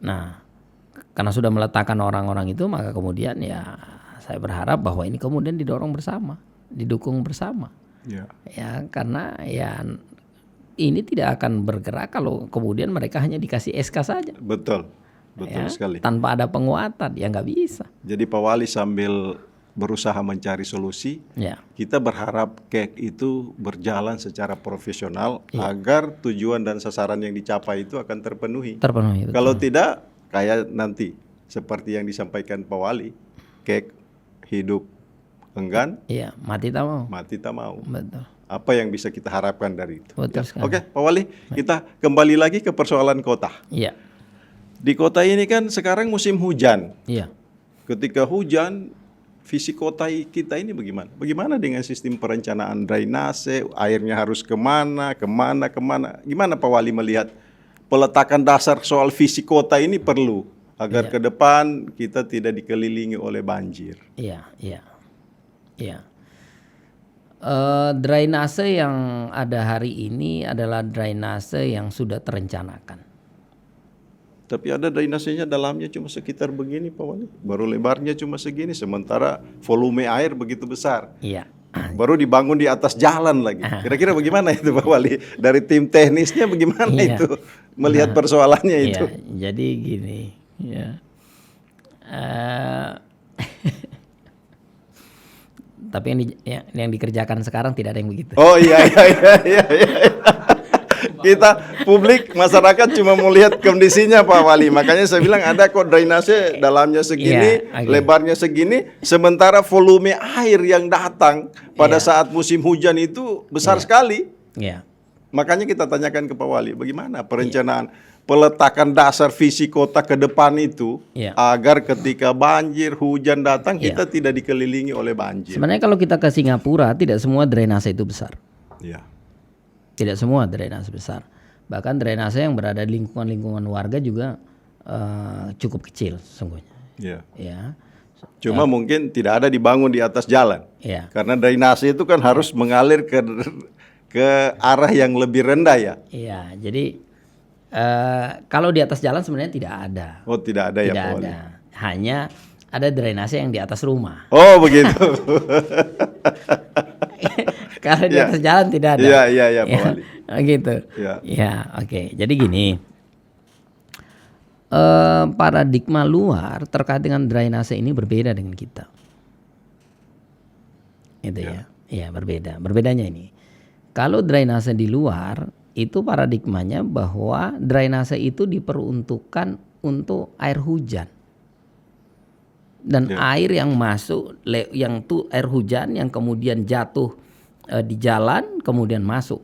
Nah, karena sudah meletakkan orang-orang itu, maka kemudian saya berharap bahwa ini kemudian didorong bersama, didukung bersama. Karena ini tidak akan bergerak kalau kemudian mereka hanya dikasih SK saja. Betul sekali. Tanpa ada penguatan, nggak bisa. Jadi Pak Wali sambil berusaha mencari solusi, kita berharap KEK itu berjalan secara profesional agar tujuan dan sasaran yang dicapai itu akan terpenuhi. Kalau tidak, kayak nanti seperti yang disampaikan Pak Wali, KEK hidup enggan, mati tak mau. Betul. Apa yang bisa kita harapkan dari itu? Oke, Pak Wali, kita kembali lagi ke persoalan kota. Di kota ini kan sekarang musim hujan. Ketika hujan, visi kota kita ini bagaimana? Bagaimana dengan sistem perencanaan drainase, airnya harus kemana? Gimana Pak Wali melihat peletakan dasar soal visi kota ini perlu agar ke depan kita tidak dikelilingi oleh banjir. Iya, iya, iya. Drainase yang ada hari ini adalah drainase yang sudah terencanakan. Tapi ada drainasenya dalamnya cuma sekitar begini Pak Wali. Baru lebarnya cuma segini, sementara volume air begitu besar. Iya. Baru dibangun di atas jalan lagi. Kira-kira bagaimana itu Pak Wali? Dari tim teknisnya bagaimana Iya. itu melihat persoalannya itu? Iya, jadi gini. Ya. Tapi yang dikerjakan sekarang tidak ada yang begitu. Oh iya. Kita publik masyarakat cuma mau lihat kondisinya Pak Wali. Makanya saya bilang ada kok drainase dalamnya segini, lebarnya segini, sementara volume air yang datang pada saat musim hujan itu besar sekali. Iya. Makanya kita tanyakan ke Pak Wali, bagaimana perencanaan peletakan dasar visi kota ke depan itu agar ketika banjir, hujan datang kita tidak dikelilingi oleh banjir. Sebenarnya kalau kita ke Singapura tidak semua drainase itu besar. Iya. Tidak semua drainase besar. Bahkan drainase yang berada di lingkungan warga juga cukup kecil sesungguhnya. Iya. Ya. Cuma mungkin tidak ada dibangun di atas jalan. Iya. Karena drainase itu kan harus mengalir ke arah yang lebih rendah ya. Iya, jadi kalau di atas jalan sebenarnya tidak ada. Oh, tidak ada ya Tidak Pak Wali. ada. Hanya ada drainase yang di atas rumah. Oh, begitu. Kalau di atas jalan tidak ada. Iya, Pak Wali. Gitu. Iya. Ya, oke. Jadi gini. Paradigma luar terkait dengan drainase ini berbeda dengan kita. Itu ya. Iya, berbeda. Berbedanya ini. Kalau drainase di luar itu paradigmanya bahwa drainase itu diperuntukkan untuk air hujan. Dan air yang masuk air hujan yang kemudian jatuh di jalan kemudian masuk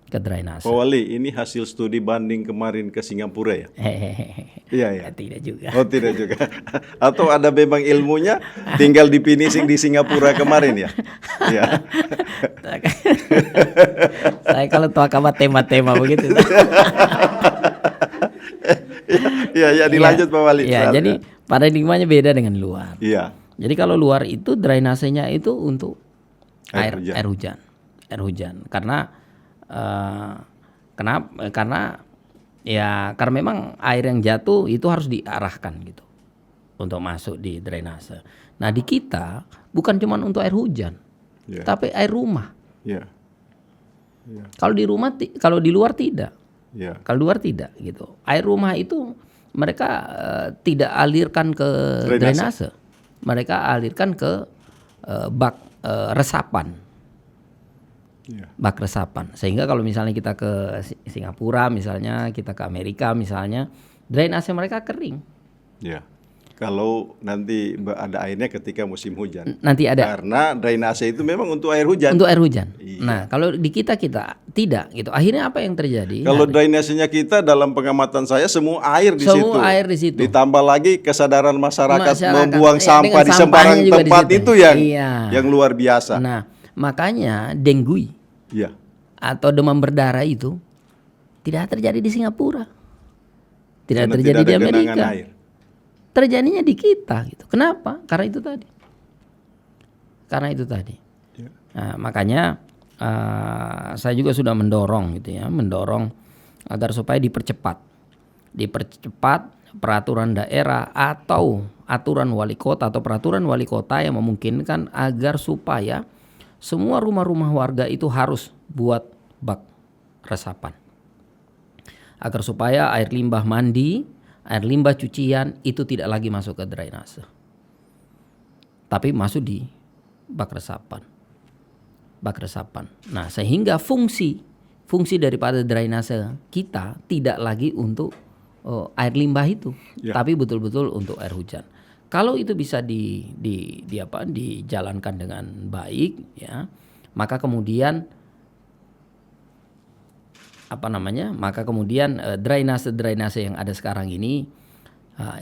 ke drainase. Pak Wali, ini hasil studi banding kemarin ke Singapura ya? Iya. Tidak juga. Oh, tidak juga. Atau ada memang ilmunya tinggal di finishing di Singapura kemarin ya? Iya. Saya kalau tahu kabar tema-tema begitu. Iya, dilanjut Pak Wali. Iya, jadi paradigmanya beda dengan luar. Iya. Jadi kalau luar itu drainasenya itu untuk air hujan. Karena kenapa? Karena memang air yang jatuh itu harus diarahkan gitu untuk masuk di drainase. Nah, di kita bukan cuma untuk air hujan, tapi air rumah. Iya. Kalau di luar tidak. Iya. Kalau luar tidak gitu. Air rumah itu mereka tidak alirkan ke drainase. Mereka alirkan ke bak resapan. Bak resapan. Sehingga kalau misalnya kita ke Singapura, misalnya kita ke Amerika misalnya, drainase mereka kering. Iya. Kalau nanti ada airnya ketika musim hujan. Nanti ada. Karena drainase itu memang untuk air hujan. Untuk air hujan. Iya. Nah, kalau di kita tidak gitu. Akhirnya apa yang terjadi? Kalau drainasenya kita dalam pengamatan saya semua air di situ. Semua air di situ. Ditambah lagi kesadaran masyarakat membuang sampah di sembarang tempat itu yang luar biasa. Nah, makanya dengue atau demam berdarah itu tidak terjadi di Singapura. Tidak terjadi di Amerika. Terjadinya di kita gitu. Kenapa? Karena itu tadi. Nah, makanya saya juga sudah mendorong agar supaya dipercepat peraturan daerah atau aturan wali kota atau peraturan wali kota yang memungkinkan agar supaya semua rumah-rumah warga itu harus buat bak resapan. Agar supaya air limbah mandi, air limbah cucian itu tidak lagi masuk ke drainase. Tapi masuk di bak resapan. Nah, sehingga fungsi daripada drainase kita tidak lagi untuk air limbah itu, tapi betul-betul untuk air hujan. Kalau itu bisa dijalankan dengan baik, ya, maka kemudian drainase yang ada sekarang ini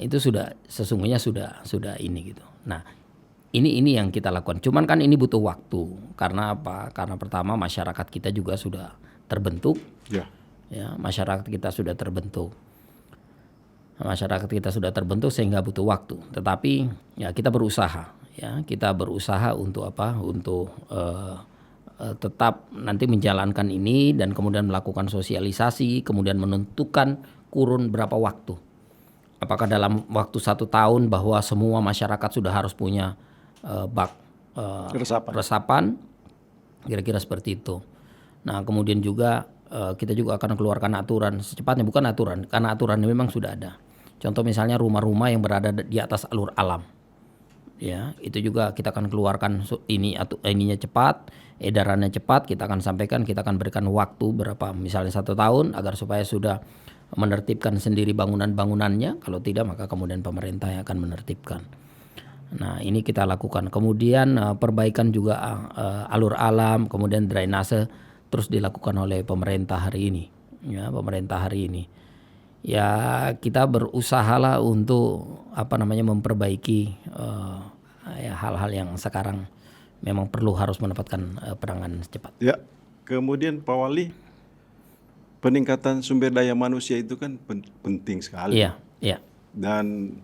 itu sesungguhnya sudah ini gitu. Nah, ini yang kita lakukan. Cuman kan ini butuh waktu. Karena apa? Karena pertama masyarakat kita juga sudah terbentuk. ya, masyarakat kita sudah terbentuk. Masyarakat kita sudah terbentuk sehingga butuh waktu. Tetapi ya kita berusaha, ya kita berusaha untuk apa? Untuk tetap nanti menjalankan ini dan kemudian melakukan sosialisasi, kemudian menentukan kurun berapa waktu. Apakah dalam waktu 1 tahun bahwa semua masyarakat sudah harus punya bak resapan, kira-kira seperti itu. Nah kemudian juga kita juga akan keluarkan aturan secepatnya, bukan aturan, karena aturan memang sudah ada. Contoh misalnya rumah-rumah yang berada di atas alur alam, ya itu juga kita akan keluarkan ininya cepat, edarannya cepat. Kita akan sampaikan, kita akan berikan waktu berapa, misalnya 1 tahun agar supaya sudah menertibkan sendiri bangunan-bangunannya. Kalau tidak maka kemudian pemerintah yang akan menertibkan. Nah ini kita lakukan. Kemudian perbaikan juga alur alam, kemudian drainase terus dilakukan oleh pemerintah hari ini. Ya pemerintah hari ini. Ya kita berusahalah untuk memperbaiki hal-hal yang sekarang memang perlu harus mendapatkan penanganan cepat. Ya, kemudian Pak Wali, peningkatan sumber daya manusia itu kan penting sekali. Iya, iya. Dan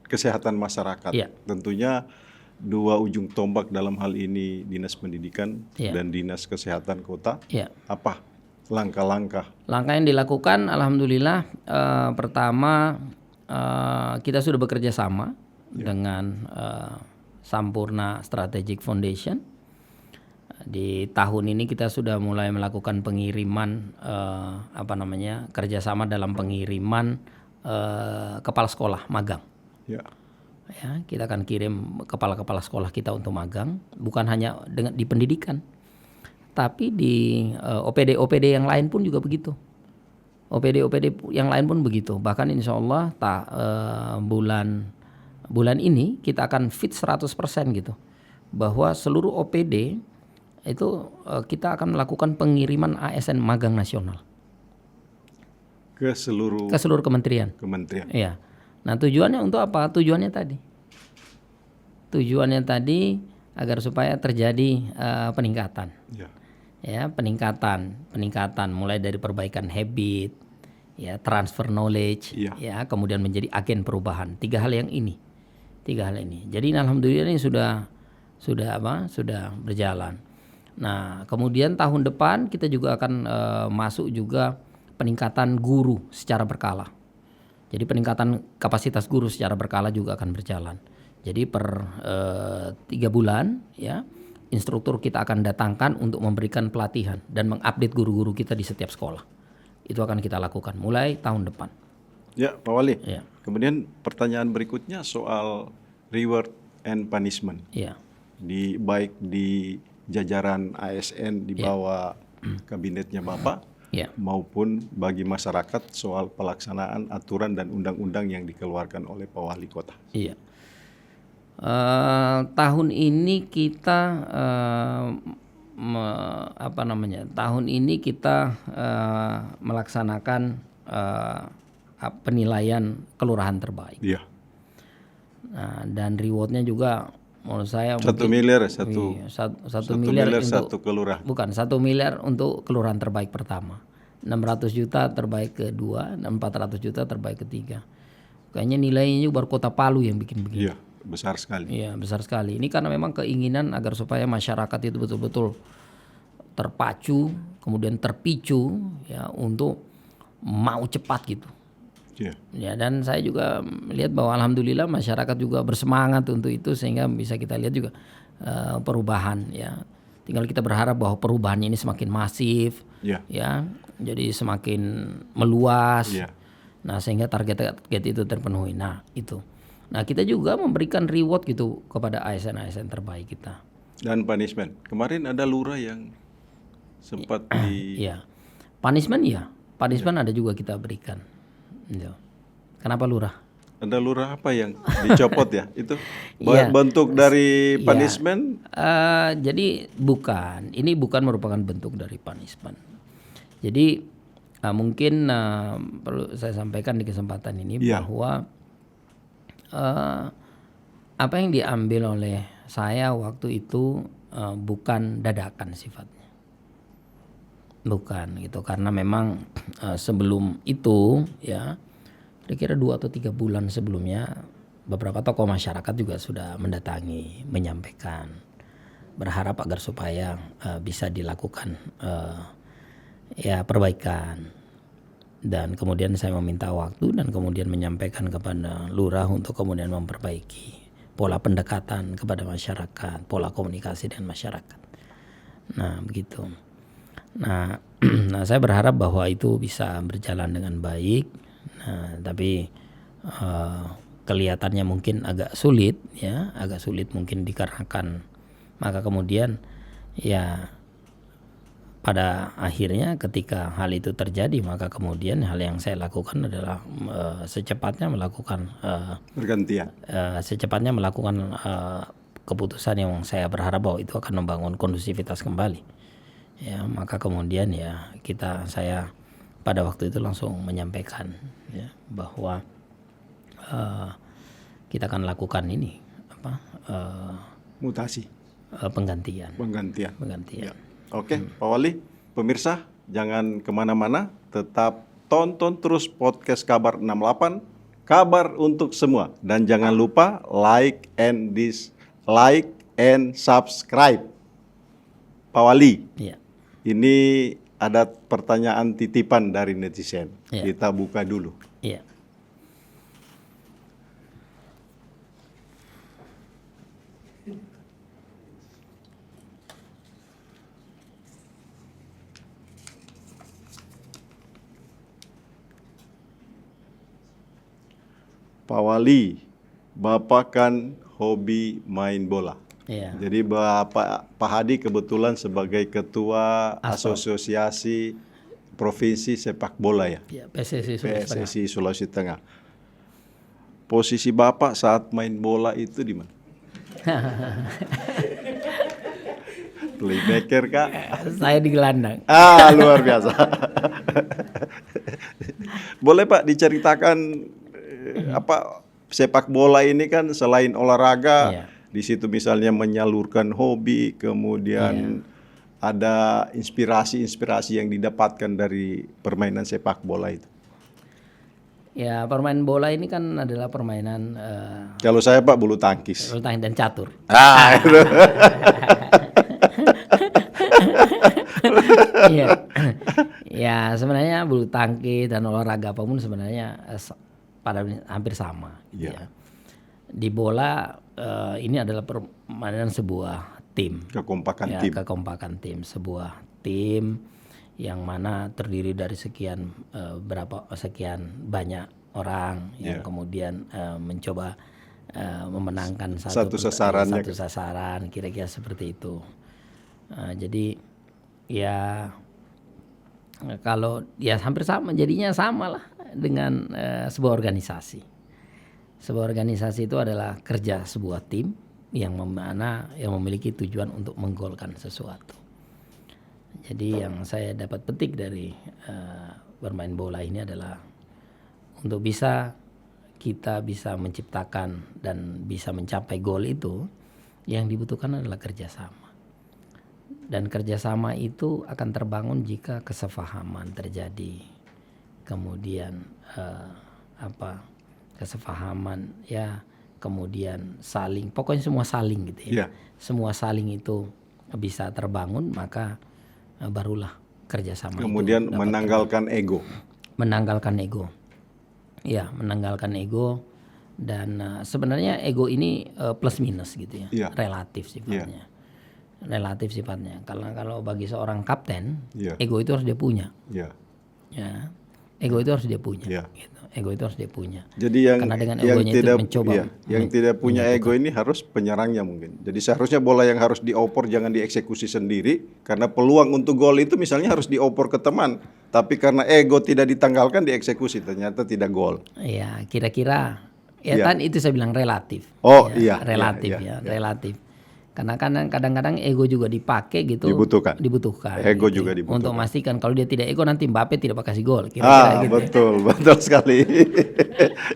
kesehatan masyarakat. Iya. Tentunya dua ujung tombak dalam hal ini Dinas Pendidikan Iya. dan Dinas Kesehatan Kota. Iya. Apa langkah-langkah? Langkah yang dilakukan, alhamdulillah, pertama kita sudah bekerja sama dengan Sampurna Strategic Foundation. Di tahun ini kita sudah mulai melakukan pengiriman kerjasama dalam pengiriman kepala sekolah magang. Ya. Ya, kita akan kirim kepala-kepala sekolah kita untuk magang, bukan hanya di pendidikan, tapi di OPD yang lain pun juga begitu. OPD yang lain pun begitu. Bahkan insya Allah bulan ini kita akan fit 100% gitu, bahwa seluruh OPD itu kita akan melakukan pengiriman ASN magang nasional Ke seluruh kementerian. Iya. Nah tujuannya untuk apa? Tujuannya tadi agar supaya terjadi peningkatan. Ya. Ya, peningkatan mulai dari perbaikan habit, ya, transfer knowledge, ya, kemudian menjadi agen perubahan. Tiga hal ini. Jadi alhamdulillah ini sudah berjalan. Nah, kemudian tahun depan kita juga akan masuk juga peningkatan guru secara berkala. Jadi peningkatan kapasitas guru secara berkala juga akan berjalan. Jadi per 3 bulan, ya, instruktur kita akan datangkan untuk memberikan pelatihan dan mengupdate guru-guru kita di setiap sekolah. Itu akan kita lakukan mulai tahun depan. Ya, Pak Wali. Ya. Kemudian pertanyaan berikutnya soal reward and punishment. Ya. Baik di jajaran ASN di bawah kabinetnya Bapak, maupun bagi masyarakat soal pelaksanaan aturan dan undang-undang yang dikeluarkan oleh Pak Wali Kota. Iya. Tahun ini kita melaksanakan penilaian kelurahan terbaik. Iya. Nah, dan rewardnya juga menurut saya 1 miliar untuk kelurahan. Bukan, 1 miliar untuk kelurahan terbaik pertama, 600 juta terbaik kedua, dan 400 juta terbaik ketiga. Kayaknya nilainya juga baru Kota Palu yang bikin begitu. Iya, besar sekali. Iya, besar sekali. Ini karena memang keinginan agar supaya masyarakat itu betul-betul terpacu, kemudian terpicu, ya, untuk mau cepat gitu. Iya. Ya, dan saya juga melihat bahwa alhamdulillah masyarakat juga bersemangat untuk itu, sehingga bisa kita lihat juga perubahan, ya. Tinggal kita berharap bahwa perubahannya ini semakin masif, ya, jadi semakin meluas. Nah, sehingga target itu terpenuhi. Nah, itu. Nah, kita juga memberikan reward gitu kepada ASN terbaik kita. Dan punishment. Kemarin ada lurah yang sempat Iya. Punishment ada juga kita berikan. Kenapa lurah? Ada lurah apa yang dicopot ya? Itu bentuk dari punishment? Jadi ini bukan merupakan bentuk dari punishment. Jadi mungkin perlu saya sampaikan di kesempatan ini bahwa apa yang diambil oleh saya waktu itu bukan dadakan sifatnya. Bukan gitu, karena memang sebelum itu ya kira-kira 2 atau 3 bulan sebelumnya beberapa tokoh masyarakat juga sudah mendatangi, menyampaikan, berharap agar supaya bisa dilakukan ya perbaikan. Dan kemudian saya meminta waktu dan kemudian menyampaikan kepada lurah untuk kemudian memperbaiki pola pendekatan kepada masyarakat, pola komunikasi dengan masyarakat. Nah begitu. Nah, saya berharap bahwa itu bisa berjalan dengan baik. Nah, tapi kelihatannya mungkin agak sulit ya, agak sulit mungkin dikarenakan maka kemudian ya pada akhirnya ketika hal itu terjadi maka kemudian hal yang saya lakukan adalah secepatnya melakukan secepatnya melakukan keputusan yang saya berharap bahwa itu akan membangun kondusivitas kembali. Ya, maka kemudian ya saya pada waktu itu langsung menyampaikan ya bahwa kita akan lakukan ini mutasi, penggantian. Ya. Oke, Pak Wali, pemirsa jangan kemana-mana, tetap tonton terus podcast Kabar 68, kabar untuk semua, dan jangan lupa like and subscribe. Pak Wali, Ya. ini ada pertanyaan titipan dari netizen. Ya. Kita buka dulu. Iya. Pak Wali, Bapak kan hobi main bola. Iya. Jadi Pak Hadi kebetulan sebagai ketua Asosiasi Provinsi Sepak Bola ya. Ya, PSSI Sulawesi Tengah. Posisi Bapak saat main bola itu di mana? Playmaker kah? Saya di gelandang. Luar biasa. Boleh Pak diceritakan apa sepak bola ini kan selain olahraga, Iya. di situ misalnya menyalurkan hobi, kemudian ada inspirasi-inspirasi yang didapatkan dari permainan sepak bola itu. Ya, permainan bola ini kan adalah permainan Kalau saya Pak bulu tangkis. bulu tangkis dan catur. Itu. Iya. Ya, sebenarnya bulu tangkis dan olahraga apapun sebenarnya pada hampir sama gitu Iya. ya. Di bola ini adalah permainan sebuah tim. Kekompakan Ya, tim. kekompakan tim, sebuah tim yang mana terdiri dari sekian banyak orang yang kemudian mencoba memenangkan Satu sasaran kira-kira seperti itu. Jadi ya kalau ya hampir sama, jadinya sama lah dengan sebuah organisasi. Sebuah organisasi itu adalah kerja sebuah tim yang memiliki tujuan untuk menggolkan sesuatu. Jadi yang saya dapat petik dari bermain bola ini adalah untuk kita bisa menciptakan dan bisa mencapai gol itu, yang dibutuhkan adalah kerjasama. Dan kerjasama itu akan terbangun jika kesepahaman terjadi. Kemudian kesepahaman ya, kemudian pokoknya semua saling gitu ya. Semua saling itu bisa terbangun, maka barulah kerjasama. Kemudian itu menanggalkan ego. Menanggalkan ego. Ya, menanggalkan ego. Dan sebenarnya ego ini plus minus gitu ya. Relatif sifatnya. Relatif sifatnya. Kalau bagi seorang kapten, ego itu harus dia punya. Ya, ego itu harus dia punya. Gitu. Ego itu harus dia punya. Jadi yang yang tidak punya ego ini harus penyerangnya mungkin. Jadi seharusnya bola yang harus dioper jangan dieksekusi sendiri, karena peluang untuk gol itu misalnya harus dioper ke teman. Tapi karena ego tidak ditanggalkan, dieksekusi, ternyata tidak gol. Ya, kira-kira itu saya bilang relatif. Relatif. Karena kadang-kadang ego juga dipakai gitu. Dibutuhkan. Ego gitu, juga dibutuhkan. Untuk memastikan kalau dia tidak ego nanti Mbappe tidak bakal kasih gol. Betul, betul sekali.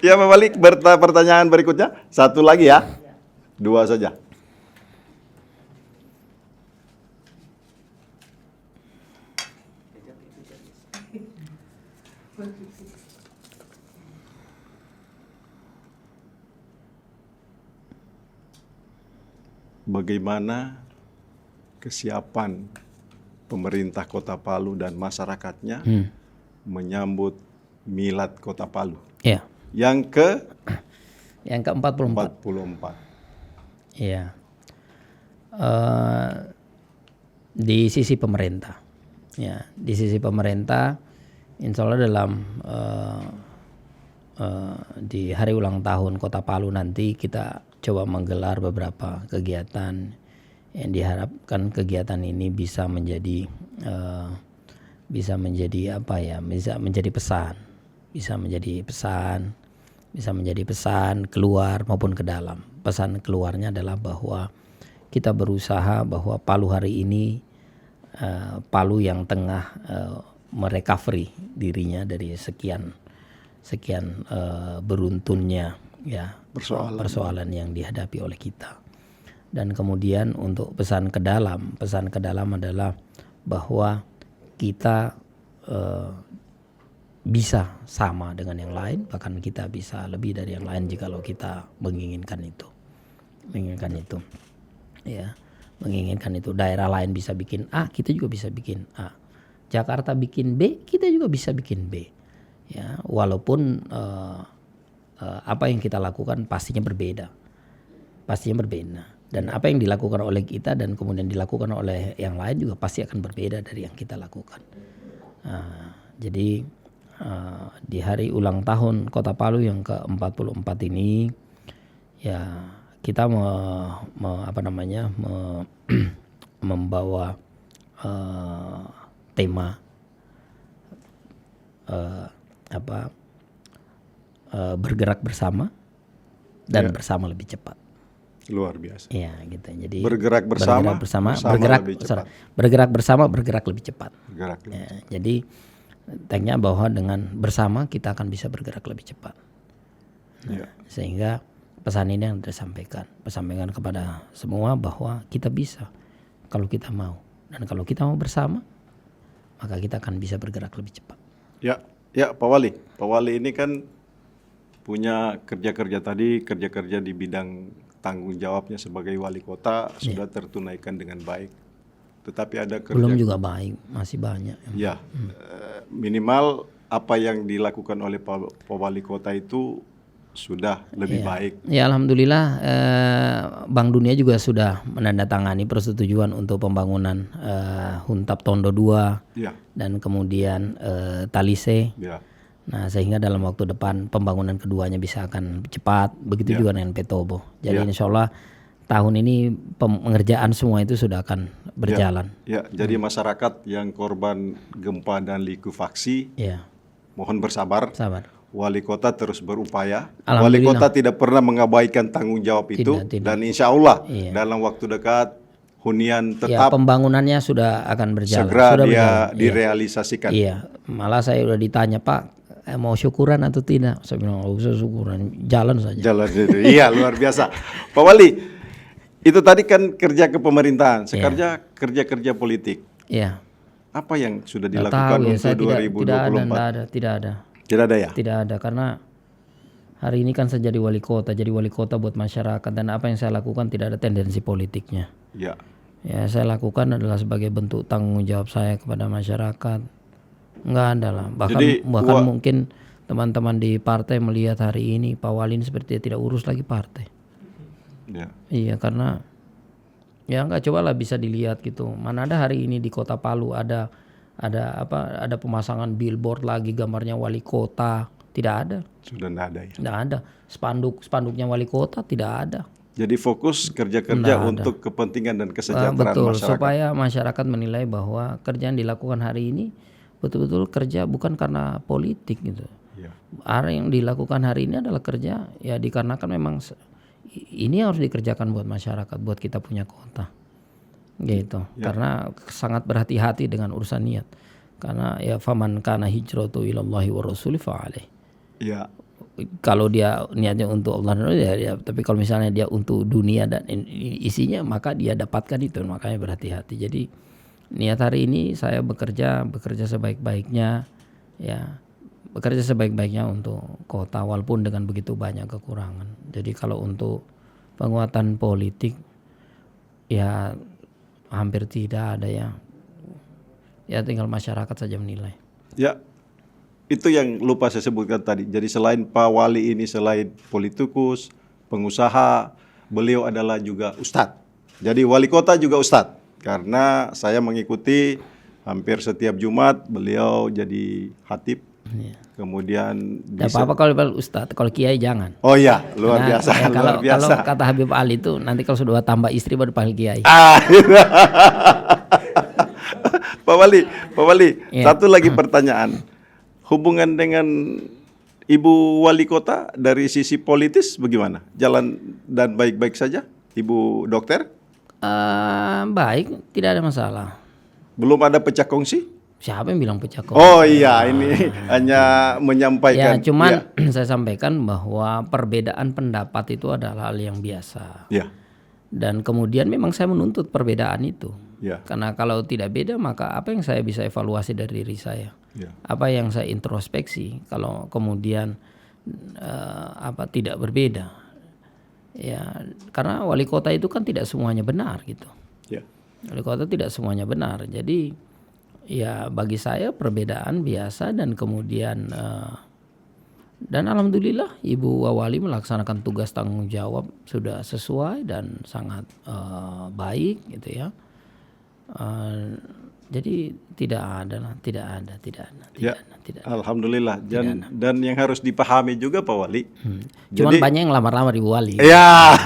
Ya, Pak Wali, pertanyaan berikutnya. Satu lagi ya. 2 saja. Bagaimana kesiapan pemerintah Kota Palu dan masyarakatnya menyambut Milad Kota Palu Ya, yang yang ke-44. 44. Ya. Di sisi pemerintah, ya, di sisi pemerintah, insya Allah dalam di hari ulang tahun Kota Palu nanti kita coba menggelar beberapa kegiatan yang diharapkan kegiatan ini bisa menjadi pesan keluar maupun ke dalam. Pesan keluarnya adalah bahwa kita berusaha bahwa Palu hari ini Palu yang tengah merecovery dirinya dari sekian beruntunnya ya persoalan yang dihadapi oleh kita. Dan kemudian untuk pesan ke dalam adalah bahwa kita bisa sama dengan yang lain, bahkan kita bisa lebih dari yang lain jikalau kita menginginkan itu. Ya, menginginkan itu. Daerah lain bisa bikin A, kita juga bisa bikin A. Jakarta bikin B, kita juga bisa bikin B. Ya, walaupun apa yang kita lakukan pastinya berbeda. Dan apa yang dilakukan oleh kita dan kemudian dilakukan oleh yang lain juga pasti akan berbeda dari yang kita lakukan. Jadi di hari ulang tahun Kota Palu yang ke-44 ini, ya kita membawa tema bergerak bersama dan bersama lebih cepat. Luar biasa. Iya, gitu. Jadi bergerak bersama bergerak bersama, bergerak lebih cepat. Bergerak lebih cepat. Jadi tagnya bahwa dengan bersama kita akan bisa bergerak lebih cepat. Sehingga pesan ini yang disampaikan kepada semua bahwa kita bisa kalau kita mau, dan kalau kita mau bersama maka kita akan bisa bergerak lebih cepat. Ya, Pak Wali. Pak Wali ini kan punya kerja-kerja di bidang tanggung jawabnya sebagai wali kota sudah tertunaikan dengan baik. Tetapi ada belum juga baik, masih banyak. Ya, minimal apa yang dilakukan oleh Pak Wali Kota itu sudah lebih baik. Ya, alhamdulillah Bank Dunia juga sudah menandatangani persetujuan untuk pembangunan Huntap Tondo 2 dan kemudian Talise. Nah, sehingga dalam waktu depan pembangunan keduanya bisa akan cepat. Begitu juga dengan Petobo. Jadi insya Allah tahun ini pengerjaan semua itu sudah akan berjalan. Jadi masyarakat yang korban gempa dan likuifaksi, mohon bersabar. Wali kota terus berupaya. Wali kota tidak pernah mengabaikan tanggung jawab itu. Dan insya Allah dalam waktu dekat hunian tetap pembangunannya sudah akan berjalan. Segera direalisasikan. Iya, malah saya udah ditanya, Pak, mau syukuran atau tidak? Saya bilang nggak usah syukuran, jalan saja. Iya, luar biasa. Pak Wali, itu tadi kan kerja kepemerintahan, sekarang kerja politik. Iya. Apa yang sudah dilakukan untuk 2024? Tidak ada. Tidak ada ya? Tidak ada, karena hari ini kan saya jadi wali kota buat masyarakat, dan apa yang saya lakukan tidak ada tendensi politiknya. Ya, saya lakukan adalah sebagai bentuk tanggung jawab saya kepada masyarakat. Enggak ada lah. Bahkan mungkin teman-teman di partai melihat hari ini Pak Wali seperti tidak urus lagi partai. Iya, karena ya enggak, cobalah bisa dilihat gitu. Mana ada hari ini di Kota Palu ada pemasangan billboard lagi gambarnya wali kota. Tidak ada. Sudah tidak ada ya. Tidak ada. Spanduknya wali kota tidak ada. Jadi fokus kerja untuk kepentingan dan kesejahteraan masyarakat. Supaya masyarakat menilai bahwa kerja yang dilakukan hari ini betul-betul kerja bukan karena politik gitu. Apa yang dilakukan hari ini adalah kerja ya dikarenakan memang ini harus dikerjakan buat masyarakat, buat kita punya kota. Gitu. Karena sangat berhati-hati dengan urusan niat. Karena ya faman kana hijratu ilallahi wa rasuli fa alaih. Kalau dia niatnya untuk Allah ya, tapi kalau misalnya dia untuk dunia dan isinya maka dia dapatkan itu, makanya berhati-hati. Jadi niat hari ini saya bekerja sebaik-baiknya ya, bekerja sebaik-baiknya untuk kota walaupun dengan begitu banyak kekurangan. Jadi kalau untuk penguatan politik ya hampir tidak ada ya. Ya tinggal masyarakat saja menilai. Ya, itu yang lupa saya sebutkan tadi. Jadi selain Pak Wali ini selain politikus, pengusaha, beliau adalah juga ustadz. Jadi wali kota juga ustadz. Karena saya mengikuti hampir setiap Jumat beliau jadi khatib. Kemudian Tidak apa-apa kalau ustadz, kalau kiai jangan. Oh iya, luar biasa, Kalau luar biasa. kalau kata Habib Ali itu nanti kalau sudah tambah istri baru panggil kiai. Pak Wali, Ya. satu lagi pertanyaan. Hubungan dengan Ibu Wali Kota dari sisi politis bagaimana? Jalan dan baik-baik saja, Ibu Dokter? Baik, tidak ada masalah. Belum ada pecah kongsi? Siapa yang bilang pecah kongsi? Oh iya, ini hanya menyampaikan. Ya, cuman saya sampaikan bahwa perbedaan pendapat itu adalah hal yang biasa. Ya. Dan kemudian memang saya menuntut perbedaan itu. Ya. Karena kalau tidak beda maka apa yang saya bisa evaluasi dari diri saya? Ya. Apa yang saya introspeksi kalau kemudian tidak berbeda? Ya, karena wali kota itu kan tidak semuanya benar gitu. Ya. Wali kota tidak semuanya benar. Jadi ya bagi saya perbedaan biasa dan kemudian dan alhamdulillah Ibu Wali melaksanakan tugas tanggung jawab sudah sesuai dan sangat baik gitu ya. Jadi tidak ada. Alhamdulillah. Dan yang harus dipahami juga Pak Wali. Cuman banyak yang lamar-lamar Ibu Wali. Ya.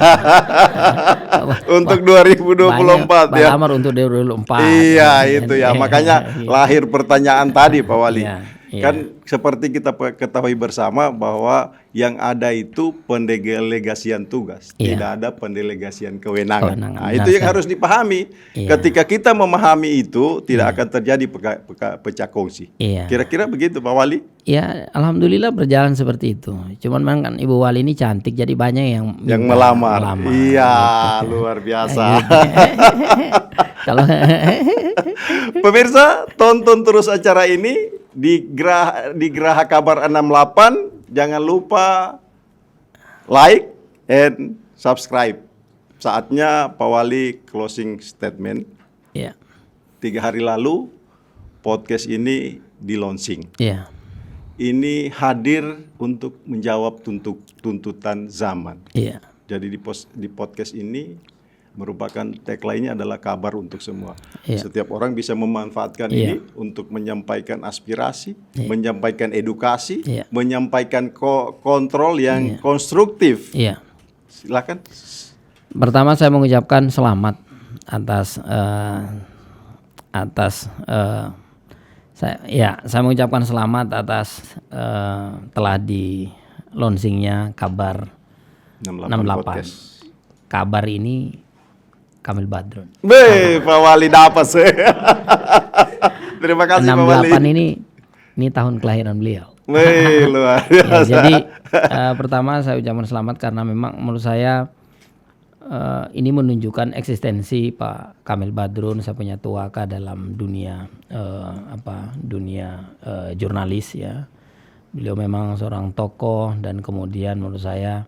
Untuk 2024 ya. Lamar untuk 2024. Iya itu ya. Makanya lahir pertanyaan tadi Pak Wali. Iya. Kan seperti kita ketahui bersama bahwa yang ada itu pendelegasian tugas, tidak ada pendelegasian kewenangan. Nah, itu yang harus dipahami. Ketika kita memahami itu, tidak akan terjadi pecah kongsi. Kira-kira begitu Pak Wali? Ya, alhamdulillah berjalan seperti itu. Cuman memang kan Ibu Wali ini cantik, jadi banyak yang melamar. Iya, gitu. Luar biasa. Kalau pemirsa, tonton terus acara ini di Geraha Kabar 68. Jangan lupa like and subscribe. Saatnya Pak Wali closing statement. 3 hari lalu podcast ini di launching. Ini hadir untuk menjawab tuntutan zaman. Jadi di podcast ini merupakan tagline-nya adalah kabar untuk semua. Setiap orang bisa memanfaatkan ini untuk menyampaikan aspirasi, menyampaikan edukasi, menyampaikan kontrol yang konstruktif. Silakan. Pertama saya mengucapkan selamat saya mengucapkan selamat atas telah di launchingnya kabar 68. Kabar ini Kamil Badrun. Pak Wali dapat sih. Terima kasih Pak Wali. 68 ini tahun kelahiran beliau. Luar biasa. Jadi pertama saya ucapkan selamat karena memang menurut saya ini menunjukkan eksistensi Pak Kamil Badrun. Saya punya tuaka dalam dunia jurnalis ya. Beliau memang seorang tokoh dan kemudian menurut saya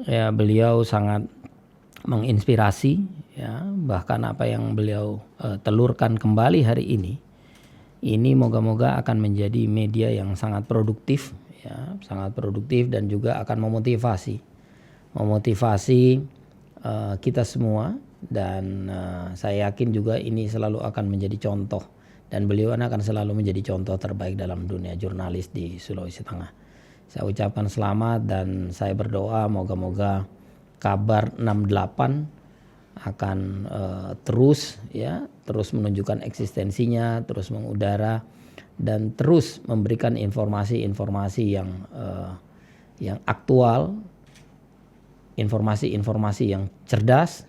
ya beliau sangat menginspirasi ya, bahkan apa yang beliau telurkan kembali hari ini moga-moga akan menjadi media yang sangat produktif ya, sangat produktif dan juga akan memotivasi kita semua dan saya yakin juga ini selalu akan menjadi contoh dan beliau akan selalu menjadi contoh terbaik dalam dunia jurnalis di Sulawesi Tengah. Saya ucapkan selamat dan saya berdoa moga-moga kabar 68 akan terus menunjukkan eksistensinya, terus mengudara dan terus memberikan informasi-informasi yang aktual, informasi-informasi yang cerdas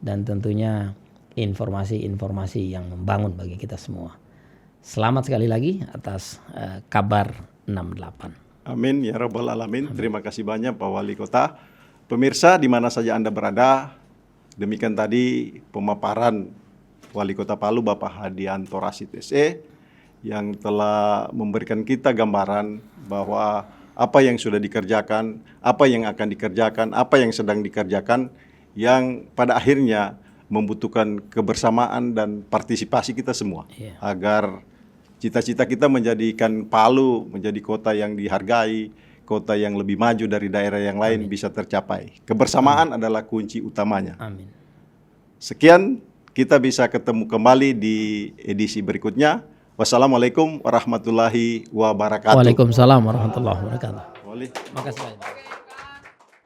dan tentunya informasi-informasi yang membangun bagi kita semua. Selamat sekali lagi atas kabar 68. Amin ya rabbal alamin. Terima kasih banyak Pak Wali Kota. Pemirsa di mana saja Anda berada, demikian tadi pemaparan Wali Kota Palu Bapak Hadianto Rashid SE yang telah memberikan kita gambaran bahwa apa yang sudah dikerjakan, apa yang akan dikerjakan, apa yang sedang dikerjakan, yang pada akhirnya membutuhkan kebersamaan dan partisipasi kita semua, agar cita-cita kita menjadikan Palu menjadi kota yang dihargai, kota yang lebih maju dari daerah yang lain bisa tercapai. Kebersamaan adalah kunci utamanya. Amin. Sekian, kita bisa ketemu kembali di edisi berikutnya. Wassalamualaikum warahmatullahi wabarakatuh. Waalaikumsalam warahmatullahi wabarakatuh. Boleh. Makasih banyak.